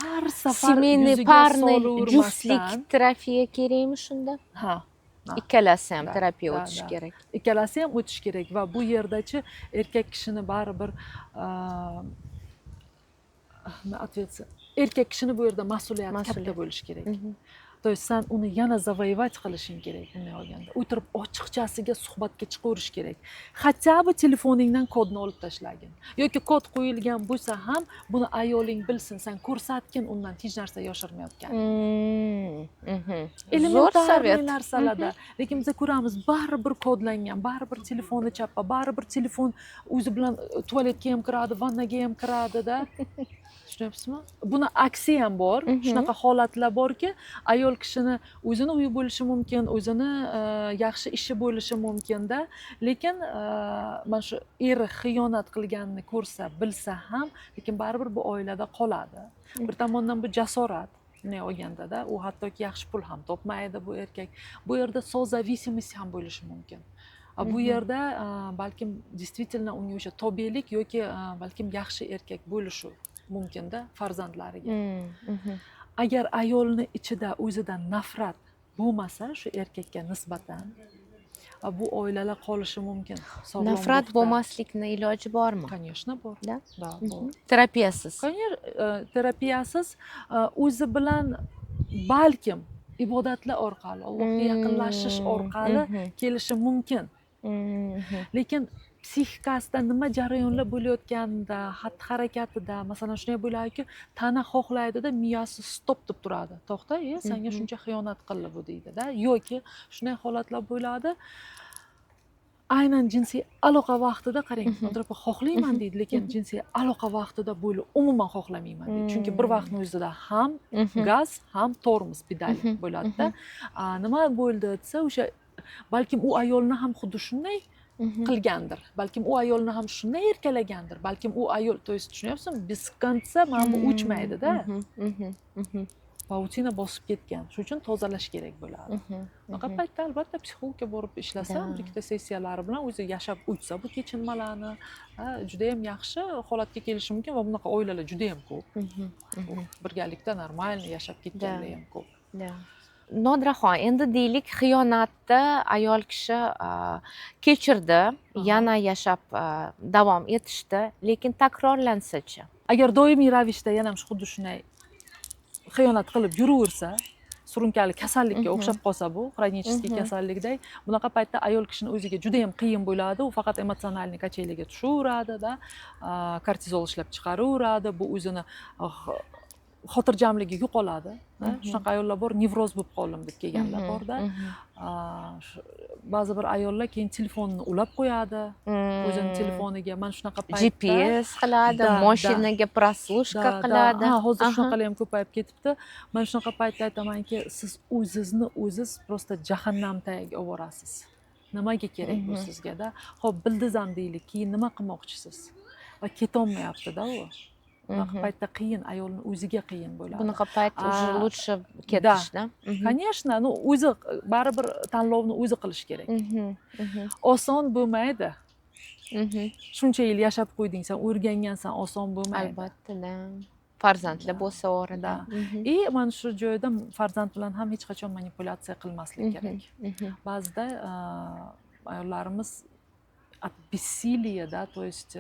Har safar Семейный yuziga parный solavermasdan. juftlik terapiya kerakmi shunda? Ha. Ikkalasi ham terapiya o'tish kerak. Ikkalasi ham o'tish kerak va bu yerdachi erkak kishini baribir erkak kishini bu yerda mas'uliyati katta bo'lishi kerak. То есть sen uni yana завоевать qilishing kerak bunday olganda. O'tirib ochiqchasiga suhbatga chiqaverish kerak. Хотя бы telefoningdan kodni olib tashlagin. Yoki kod qo'yilgan bo'lsa ham buni ayoling bilsin, sen ko'rsatgin undan hech narsa yashirmayotganingni. Elementar narsalarda. Lekin biz ko'ramiz, baribir kodlangan, baribir telefoni chappa, baribir telefon o'zi bilan tualetga ham kiradi, vannaga ham kiradi-da. Tushunyapsizmi? Buni aksi ham bor. Shunaqa holatlar borki, ayol kishini o'zini uyi bo'lishi mumkin, o'zini yaxshi ishi bo'lishi mumkin-da, lekin mana shu eri xiyonat qilganini ko'rsa, bilsa ham, lekin baribir bu oilada qoladi. Bir tomondan bu jasorat. Bunday olganda-da, u hattoki yaxshi pul ham topmaydi bu erkak. Bu yerda sozavисимость ham bo'lishi mumkin. Bu yerda balkim действительно unga o'sha tobelik yoki balkim yaxshi erkak bo'lishi mumkin-da farzandlariga. Agar ayolni ichida o'zidan nafrat bo'lmasa shu erkakka nisbatan, bu oilalar qolishi mumkin. Nafrat bo'lmaslikning iloji bormi? Конечно, bor. Da, bor. Terapiyasiz. Terapiyasiz o'zi bilan balkim ibodatlar orqali, Allohga yaqinlashish orqali kelishi mumkin. Lekin psixikasida nima jarayonlar bo'layotganida, xatti-harakatida, masalan, shunday bo'ladiki, tana xohlaydida, miyasi stop deb turadi. To'xta, senga shuncha xiyonat qildi bu deydi-da. Yoki shunday holatlar bo'ladi. Aynan jinsiy aloqa vaqtida qarang, Nodiraxon xohlayman deydi, lekin jinsiy aloqa vaqtida bo'lib umuman xohlamayman deydi. Chunki bir vaqtning o'zida ham gaz, ham tormoz pedal bo'ladi-da. Nima bo'ldi desa, o'sha balkim u ayolni ham xuddi shunday qilgandir. Balkim u ayolni ham shunday erkalagandir. Balkim u ayol, to есть tushunyapsizmi? Без конца mana bu o'chmaydi-da. Pautina bosib ketgan. Shuning uchun tozalash kerak bo'ladi. Bunaqa paytda albatta psixologga borib ishlasa, ikkita sessiyalari bilan o'zi yashab o'tsa bu kechinmalarni, juda ham yaxshi holatga kelishi mumkin va bunaqa oilalar juda ham ko'p. Birgalikda normal yashab ketganlar ham ko'p. Nodiraxon, endi deylik xiyonatni ayol kishi kechirdi, yana yashab davom etishdi, lekin takrorlansa-chi? Agar doimiy ravishda yana ham xuddi shunday xiyonat qilib yuraversa, surunkali kasallikka o'xshab qolsa bu xronический kasallikday, bunaqa paytda ayol kishini o'ziga juda ham qiyin bo'ladi. U faqat emotsionalniy kacheliga tushaveradi-da, kortizol ishlab chiqaraveradi. Bu o'zini xotirjamligi yo'qoladi. Shunaqa ayollar bor, nevroz bo'lib qoldim deb kelganlar borda. Ba'zi bir ayollar keyin telefonni ulab qo'yadi. O'zini telefoniga mana shunaqa paytda GPS qiladi, mashinaga proslушка qiladi. Hozir shunaqalar ham ko'payib ketibdi. Mana shunaqa paytda aytamanki, siz o'zingiz prosta jahannam tagiga olib borasiz. Nimaga kerak bu sizga-da? Xo'p, bildingiz ham deylik, keyin nima qilmoqchisiz? Va ketolmayapti-da u. Bunaqa paytda qiyin, ayolni o'ziga qiyin bo'ladi. Bunaqa paytda уже лучше ketishda. Конечно, o'zi baribir tanlovni o'zi qilish kerak. Oson bo'lmaydi. Shuncha yil yashab qo'yding, sen o'rgangansan, oson bo'lmaydi. Albatta-da. Farzandlar bo'lsa orada. Mana shu joyda farzand bilan ham hech qachon manipulyatsiya qilmaslik kerak. Ba'zida ayollarimiz от бессилия-da, то есть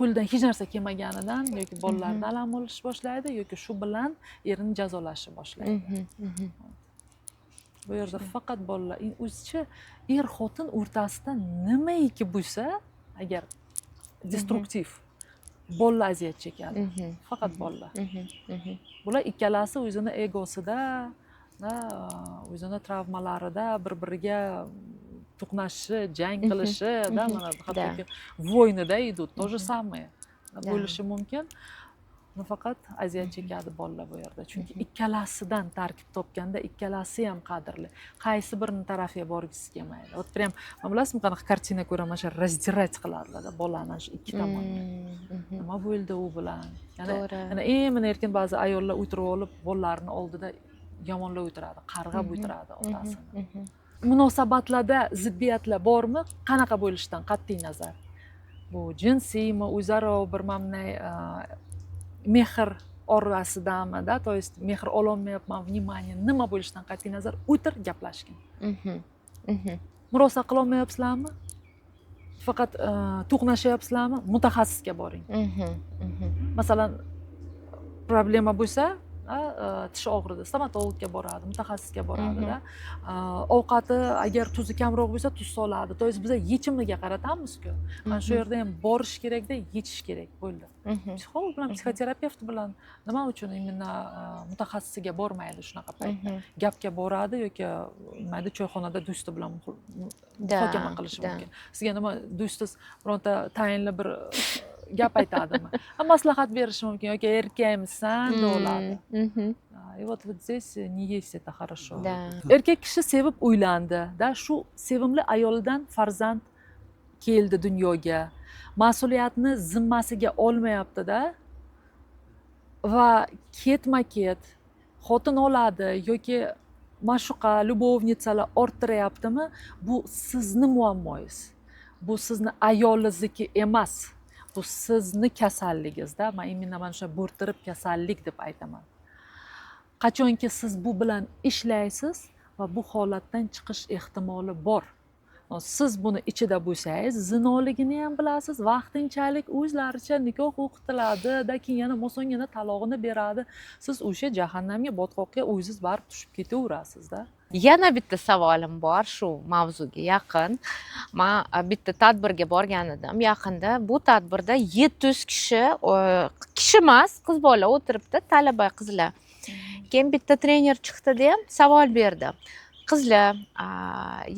qo'lidan hech narsa kelmaganidan yoki bolalardan alam olish boshlaydi yoki shu bilan erini jazolashni boshlaydi. Bu yerda faqat bolalar o'zicha er xotin o'rtasida nimaiki bo'lsa, agar destruktiv, bolalar aziyat chekadi. Faqat bolalar. Bular ikkalasi o'zini egosida, o'zini travmalarida bir-biriga to'qnashishi, jang qilishi, mana hattoki voynida idут, то же самое bo'lishi mumkin. Faqat aziyat chekadi bolalar bu yerda. Chunki ikkalasidan tarkib topganda ikkalasi ham qadrli. Qaysi birini tarafiga borgisi kelmaydi. Вот прям, bilasizmi, qanaqa kartina ko'raman, shu razdirать qiladilar bolani shu ikki tomonga. Nima bo'ldi u bilan? Yana eng erkin ba'zi ayollar o'tirib olib, bolalarini oldida yomonlab o'tiradi, qarg'ab o'tiradi otasini. Munosabatlarda ziddiyatlar bormi? Qanaqa bo'lishidan qat'iy nazar. Bu jinsiymi, o'zaro bir mamnay mehr orasidami-da, to есть mehr ololmayapman, vнимание, nima bo'lishidan qat'iy nazar o'tir gaplashgin. Murosa qila olmayapsizlarmi? Faqat to'qnashyapsizlarmi? Mutaxassisga boring. Masalan, problema bo'lsa, tish og'ridi, stomatologga boradi, mutaxassisga boradi-da. Ovqati agar tuzi kamroq bo'lsa, tuz soladi. To есть biz yechimiga qaratamiz-ku. Mana shu yerda ham borish kerakda, yechish kerak bo'ldi. Psixolog bilan, psixoterapevt bilan nima uchun imенно mutaxassisga bormaydi shunaqa paytda? Gapga boradi yoki mayda choyxonada do'sti bilan muhokama qilishi mumkin. Sizga nima do'stingiz bironta tayinli bir gap aytadimi? Maslahat berishi mumkin yoki erkakmisan bo'ladi. И вот здесь не есть это хорошо. Erkak kishi sevib uylandi, shu sevimli ayolidan farzand keldi dunyoga. Mas'uliyatni zimmasiga olmayapti-da. Va ketma-ket xotin oladi yoki ma'shuqa, любовницаlar orttiryaptimi? Bu sizni muammoingiz. Bu sizni ayolingizniki emas. Bu sizni kasalligingizda. Men imенно mana shu bo'rttirib kasallik deb aytaman. Qachonki siz bu bilan ishlaysiz va bu holatdan chiqish ehtimoli bor. Siz buni ichida bo'lsangiz, zinoligini ham bilasiz, vaqtinchalik o'zlaricha nikoh o'qitiladi, keyin yana mosongina talog'ini beradi. Siz o'sha jahannamga, botqoqqa o'zingiz barib tushib ketaverasiz-da. Yana bitta savolim bor shu mavzuga yaqin. Men bitta tadbirga borgan edim yaqinda. Bu tadbirda 700 kishi emas, qiz bola o'tiribdi, talaba qizlar. Keyin bitta trener chiqdi-da ham savol berdi. Qizlar,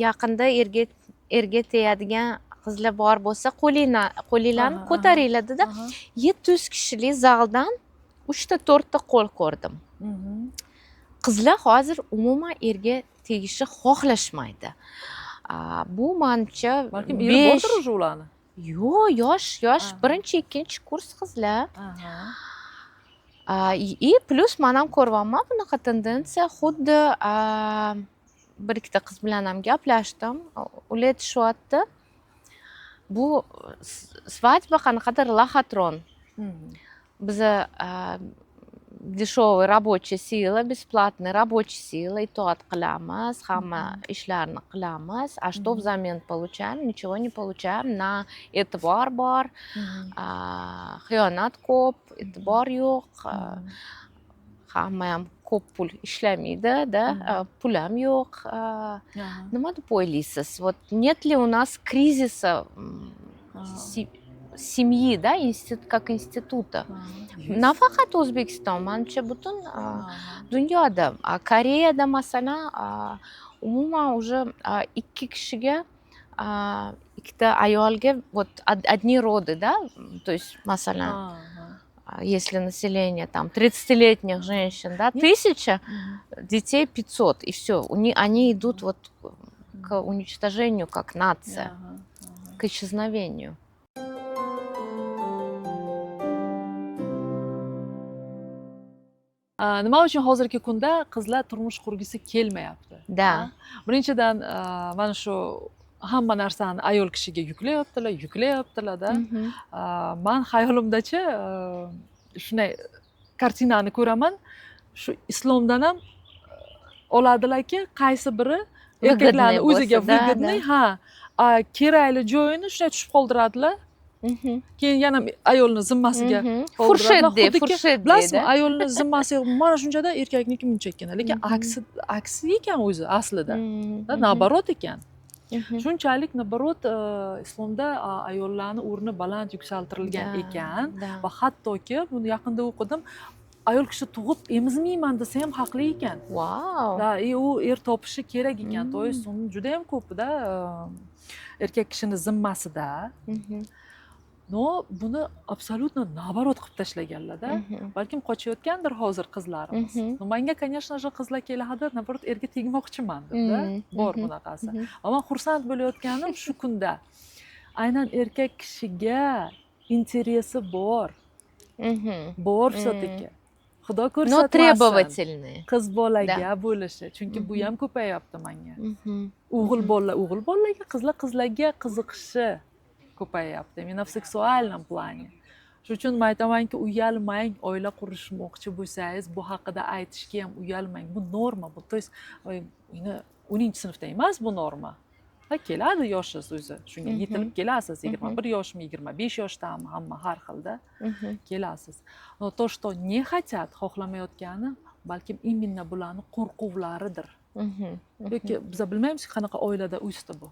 yaqinda erga tegadigan qizlar bor bo'lsa, qo'linglarni ko'taringlar dedi. 700 kishilik zaldan 3 ta 4 ta qo'l ko'rdim. Qizlar hozir umuman erga tegishni xohlashmaydi. Bu menimcha balkim erib o'tirur ularni. Yo'q, yosh, birinchi, ikkinchi kurs qizlar. И plus men ham ko'ryapman bunaqa tendensiya, xuddi bir ikkita qiz bilan ham gaplashdim. Ular aytishyapti, bu svadьба qanaqadir laxatron. Biza dешевый рабочая сила, бесплатная рабочая сила, itoat qilamiz, hamma ishlarni qilamiz. А что взамен получаем? Ничего не получаем. На e'tibor bor, xiyonat ko'p, e'tibor yo'q. Hamma ham ko'p pul ishlamaydi, да, pul ham yo'q. Nima deb o'ylaysiz? Вот нет ли у нас кризиса семьи, да, как института? Nafaqat O'zbekiston, manimcha butun dunyoda, Koreyada masalan umuman уже ikki kishiga ikkita ayolga вот одни роды, да, то есть masalan если население там 30-летних женщин, да, 1000, детей 500, и все, они идут вот к уничтожению как нация, к исчезновению. Nima uchun hozirgi kunda qizlar turmush qurgisi kelmayapti? Да. Birinchidan mana shu hamma narsani ayol kishiga yuklayaptilar-da. Men xayolimdachi shunday kartinani ko'raman. Shu islomdan ham oladilarki, qaysi biri erkaklarni o'ziga выгодный, kerakli joyini shunday tushib qoldiradilar. Keyin yana ayolni zimmasiga Furshet deydi. Bilasizmi, ayolni zimmasiga mana shunchada erkakniki muncha ekan. Lekin aksi ekan o'zi aslida. Nabarot ekan. Shunchalik nabarot islomda ayollarni o'rni baland yuksaltirilgan ekan va hattoki buni yaqinda o'qidim. Ayol kishi tug'ib emizmayman desa ham haqli ekan. Wow. U topishi kerak ekan. To есть juda ham ko'pda erkak kishini zimmasida. No, buni absolutno nabarot qilib tashlaganlar-da. Balkim qochayotgandir hozir qizlarimiz. No, menga, конечно же, qizlar keladi, nabarot erga tegmoqchiman deb-da. Bor bunaqasi. Ammo xursand bo'layotganim shu kunda. Aynan erkak kishiga interesi bor. Bor все-таки. Xudo ko'rsatmasin. Но требовательные. Qiz bolaga bo'lishi. Chunki bu ham ko'payapti menga. O'g'il bolalarga, qizlarga qiziqishi ko'payapti. Именно в seksualном плане. Shuning uchun men aytamanki, uyalmang, oila qurishmoqchi bo'lsangiz, bu haqida aytishga ham uyalmang. Bu norma. Bu to есть uning sinfda emas bu norma. Keladi yoshingiz o'zi. Shunga yetilib kelasiz. 21 yoshmi, 25 yoshdami, hamma har xilda kelasiz. Но то, что не хотят, xohlamayotgani, balkim именно bularning qo'rquvlaridir. Yoki biz bilmaymiz qanaqa oilada o'sdi bu.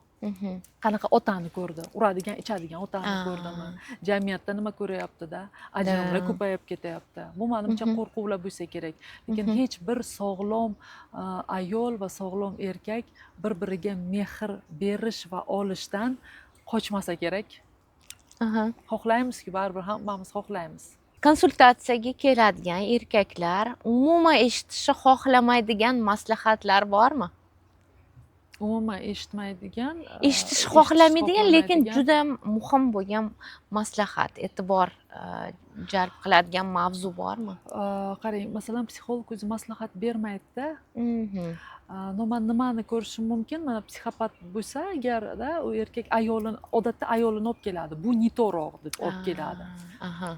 Qanaqa otani ko'rdi, uradigan, ichadigan otani ko'rdimi? Jamiyatda nima ko'ryapti-da? Ajrimlar ko'payib ketyapti. Bu menimcha qo'rquvlar bo'lsa kerak. Lekin hech bir sog'lom ayol va sog'lom erkak bir-biriga mehr berish va olishdan qochmasa kerak. Xohlaymiz-ku, baribir hammamiz xohlaymiz. Konsultatsiyaga keladigan erkaklar umuman eshitishni xohlamaydigan maslahatlar bormi? Umuman eshitmaydigan, eshitish xohlamaydigan, lekin juda muhim bo'lgan maslahat, e'tibor jalb qiladigan mavzu bormi? Qarang, masalan, psixolog o'zi maslahat bermaydi-da. Men nimani ko'rishim mumkin? Mana psixopat bo'lsa, agarda u erkak odatda ayolini olib keladi. Bu nito'roq deb olib keladi.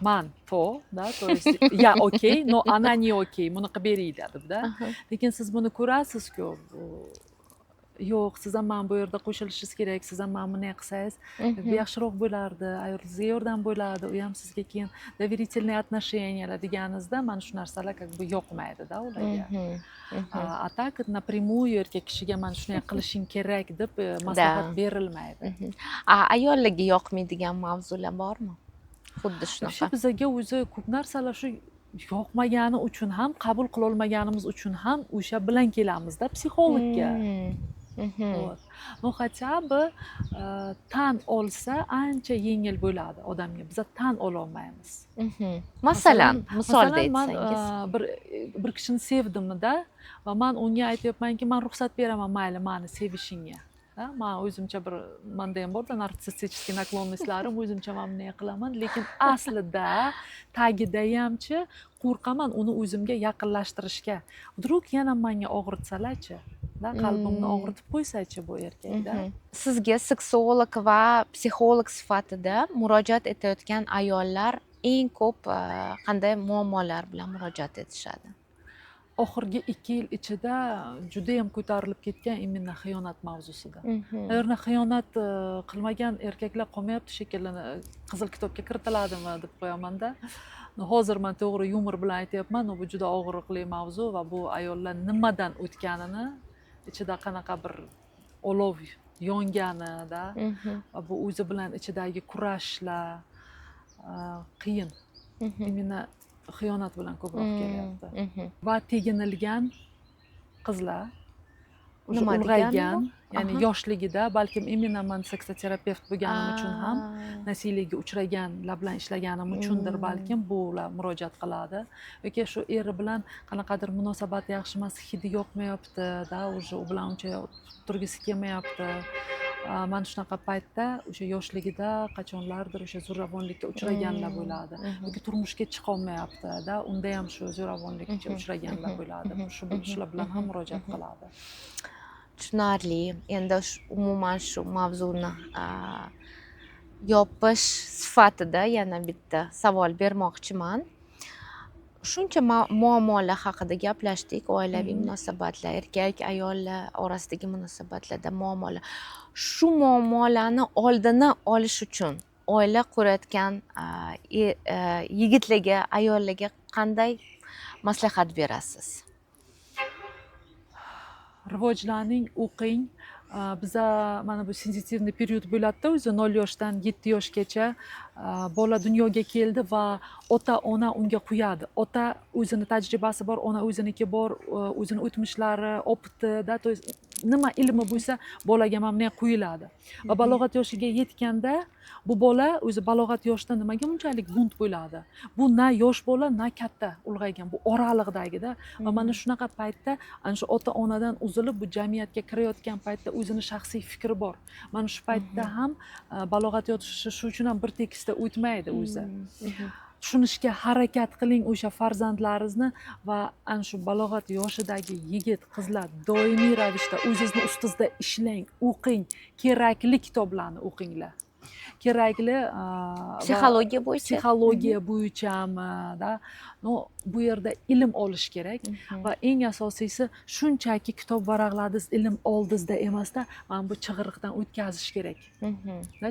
Man to, da, to есть ya okey, no ana не okey, buni qilib beringlar deb-da. Lekin siz buni ko'rasiz-ku. Yo'q, siz ham men bu yerda qo'shilishingiz kerak, siz ham men bunday qilsangiz yaxshiroq bo'lardi, ayolingizga yordam bo'ladi, u ham sizga keyin доверительные отношениялар deganingizda mana shu narsalar как бы yoqmaydi-da ularga. A так напрямую erkak kishiga mana shunday qilishing kerak deb maslahat berilmaydi. Ayollarga yoqmaydigan mavzular bormi? Xuddi shunaqa. Bizga o'zi ko'p narsalar shu yoqmagani uchun ham, qabul qila olmaganimiz uchun ham o'sha bilan kelamiz-da psixologga. No, хотя бы tan olsa ancha yengil bo'ladi odamga. Biz tan ola olmaymiz. Masalan, misol aytsangiz. Bir kishini sevdimda va men unga aytayapmanki, men ruxsat beraman, mayli, meni sevishingga. Men o'zimcha bir menda ham bor-da, narsissistik naklonlistlarim, o'zimcha men bunday qilaman, lekin aslida tagida hamchi qo'rqaman uni o'zimga yaqinlashtirishga. Vdrug yana menga og'ritsalar-chi? Qalbimni og'ritib qo'ysa-chi bu erkakda. Sizga seksolog va psixolog sifatida murojaat etayotgan ayollar eng ko'p qanday muammolar bilan murojaat etishadi? Oxirgi 2 yil ichida judayam ko'tarilib ketgan imенно xiyonat mavzusida. Naверное, xiyonat qilmagan erkaklar qolmayapti shekilli, qizil kitobga kiritiladimi deb qo'yamanda. Hozir men to'g'ri yumor bilan aytyapman, bu juda og'riqli mavzu va bu ayollar nimadan o'tganini, ichida qanaqa bir olov yonganida va bu o'zi bilan ichidagi kurashlar qiyin. Imенно xiyonat bilan ko'proq kelyapti. Va teginilgan qizlar o'sha Nima ulg'aygan, degani bu? ya'ni yoshligida, balkim imенно men seksoterapevt bo'lganim uchun ham nasiliyaga uchraganlar bilan ishlaganim uchundir balkim bular murojaat qiladi. Yoki shu eri bilan qanaqadir munosabat yaxshi emas, hidi yoqmayapti-da, уже u bilan uncha turgisi kelmayapti. Mana shunaqa paytda o'sha yoshligida qachonlardir o'sha zo'ravonlikka uchraganlar bo'ladi. Yoki turmushga chiqolmayapti-da, unda ham shu zo'ravonlikka uchraganlar bo'ladi. Shular bilan ham murojaat qiladi. Tushunarli. Endi umuman shu mavzuni yopish sifatida yana bitta savol bermoqchiman. Shuncha muammolar haqida gaplashdik, oilaviy munosabatlar, erkak ayollar orasidagi munosabatlarda muammolar. Shu muammolarni oldini olish uchun oila qurayotgan yigitlarga, ayollarga qanday maslahat berasiz? Rivojlaning, o'qing. Biza mana bu sensitivniy period bo'ladi-da, o'zi 0 yoshdan 7 yoshgacha bola dunyoga keldi va ota-ona unga quyadi. Ota o'zini tajribasi bor, ona o'ziniki bor, o'zini o'tmishlari, opiti-da, to есть nima ilmi bo'lsa, bolaga mana bunday quyiladi. Va balog'at yoshiga yetganda bu bola o'zi balog'at yoshida nimaga bunchalik bunt bo'ladi? Bu na yosh bola, na katta ulg'aygan, bu oraliqdagida va mana shunaqa paytda ana shu ota-onadan uzilib bu jamiyatga kirayotgan paytda o'zini shaxsiy fikri bor. Mana shu paytda ham balog'at yoshi shu uchun ham bir tekisda o'tmaydi o'zi. Tushunishga harakat qiling o'sha farzandlaringizni va ana shu balog'at yoshidagi yigit, qizlar doimiy ravishda o'zingizni ustingizda ishlang, o'qing, kerakli kitoblarni o'qinglar. Kerakli psixologiya bo'yichami-da, bu yerda ilm olish kerak va eng asosiysi shunchaki kitob varaqladingiz, ilm oldingizda emasda, mana bu chig'iriqdan o'tkazish kerak.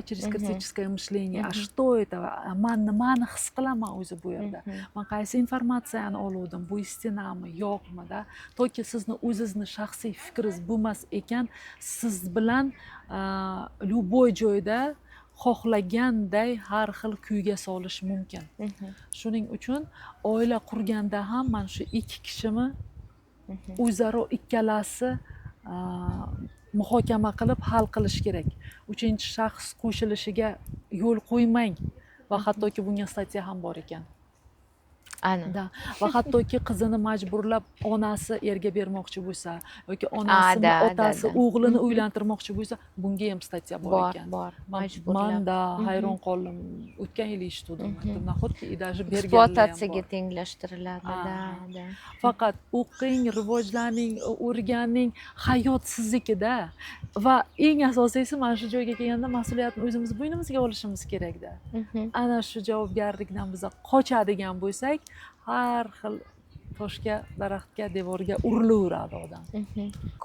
Через критическое мышление. А что это? Men nimani his qilaman o'zi bu yerda? Men qaysi informatsiyani oluvdim? Bu istinami, yo'qmi-da? Toki sizni o'zingizni shaxsiy fikringiz bo'lmas ekan, siz bilan любой joyda xohlaganday har xil kuyga solish mumkin. Shuning uchun oila qurganda ham mana shu ikki kishimi o'zaro ikkalasi muhokama qilib hal qilish kerak. Uchinchi shaxs qo'shilishiga yo'l qo'ymang va hattoki bunga statya ham bor ekan. Ana. Va hattoki qizini majburlab onasi erga bermoqchi bo'lsa yoki onasi otasi o'g'lini uylantirmoqchi bo'lsa, bunga ham statya bor ekan. Bor, Men hayron qoldim. O'tgan yil eshitdim. Nahotki даже berganlar ham ekspluatatsiyaga tenglashtiriladi. Faqat o'qing, rivojlaning, o'rganing, hayot siznikida va eng asosiysi mana shu joyga kelganda mas'uliyatni o'zimiz bo'ynimizga olishimiz kerak-da. Ana shu javobgarlikdan biz qochadigan bo'lsak, har xil toshga, daraxtga, devorga urilaveradi odam.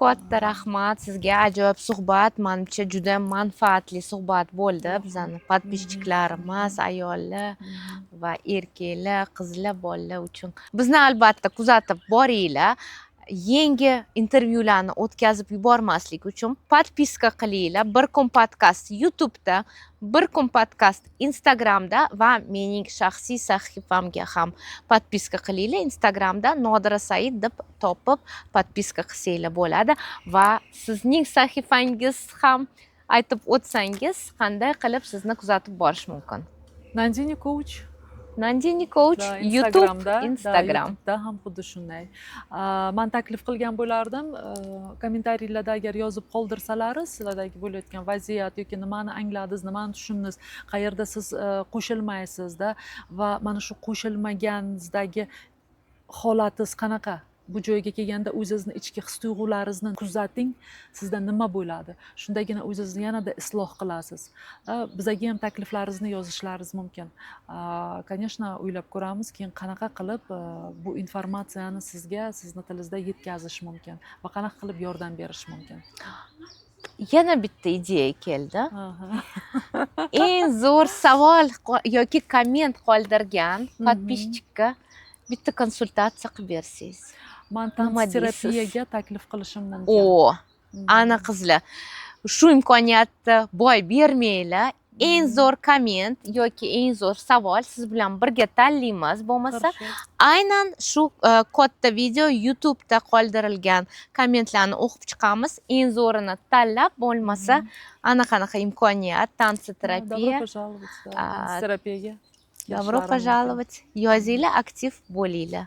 Katta rahmat sizga, ajoyib suhbat, menimcha juda manfaatli suhbat bo'ldi. Bizning podpischiklarimız, ayollar va erkaklar, qizlar, bolalar uchun. Bizni albatta kuzatib boringlar. Yangi intervyularni o'tkazib yubormaslik uchun podpiska qilinglar. Bir kun podkast YouTube'da, bir kun podkast Instagram'da va mening shaxsiy sahifamga ham podpiska qilinglar. Instagram'da Nodira Said deb topib podpiska qilsanglar bo'ladi va sizning sahifangiz ham aytib o'tsangiz, qanday qilib sizni kuzatib borish mumkin? Nandini Coach Nandini Coach, YouTube, Instagram. Da ham xuddi shunday. Men taklif qilgan bo'lardim, kommentariylarda agar yozib qoldirsalaringiz, sizlardagi bo'layotgan vaziyat yoki nimani angladingiz, nimani tushundingiz, qayerda siz qo'shilmaysiz-da va mana shu qo'shilmaganizdagi holatingiz qanaqa? bu joyga kelganda o'zingizni ichki his tuyg'ularingizni kuzating, sizda nima bo'ladi. Shundagina o'zingizni yanada isloh qilasiz. Bizga ham takliflaringizni yozishlaringiz mumkin. Конечно, o'ylab ko'ramiz, keyin qanaqa qilib bu informatsiyani sizga, sizni tilingizda yetkazish mumkin va qanaqa qilib yordam berish mumkin. Yana bitta ideya keldi. Eng zo'r savol yoki komment qoldirgan podpисчикка bitta konsultatsiya qilib bersangiz. Men Nima terapiyaga taklif qilishim mumkin. O, ana qizlar. Shu imkoniyatni boy bermanglar. Eng zo'r komment yoki eng zo'r savol siz bilan birga tanlaymiz. Bo'lmasa, aynan shu kodda video YouTube'da qoldirilgan kommentlarni o'qib chiqamiz. Eng zo'rini tanlab, bo'lmasa, ana qanaqa imkoniyat, tantsoterapiya. Добро пожаловать terapiyaga. Добро пожаловать. Yozinglar, aktiv bo'linglar.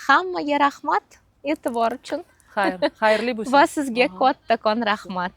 Hammaga rahmat e'tibor uchun. Xayr, xayrli bo'lsin. Va sizga kattakon rahmat.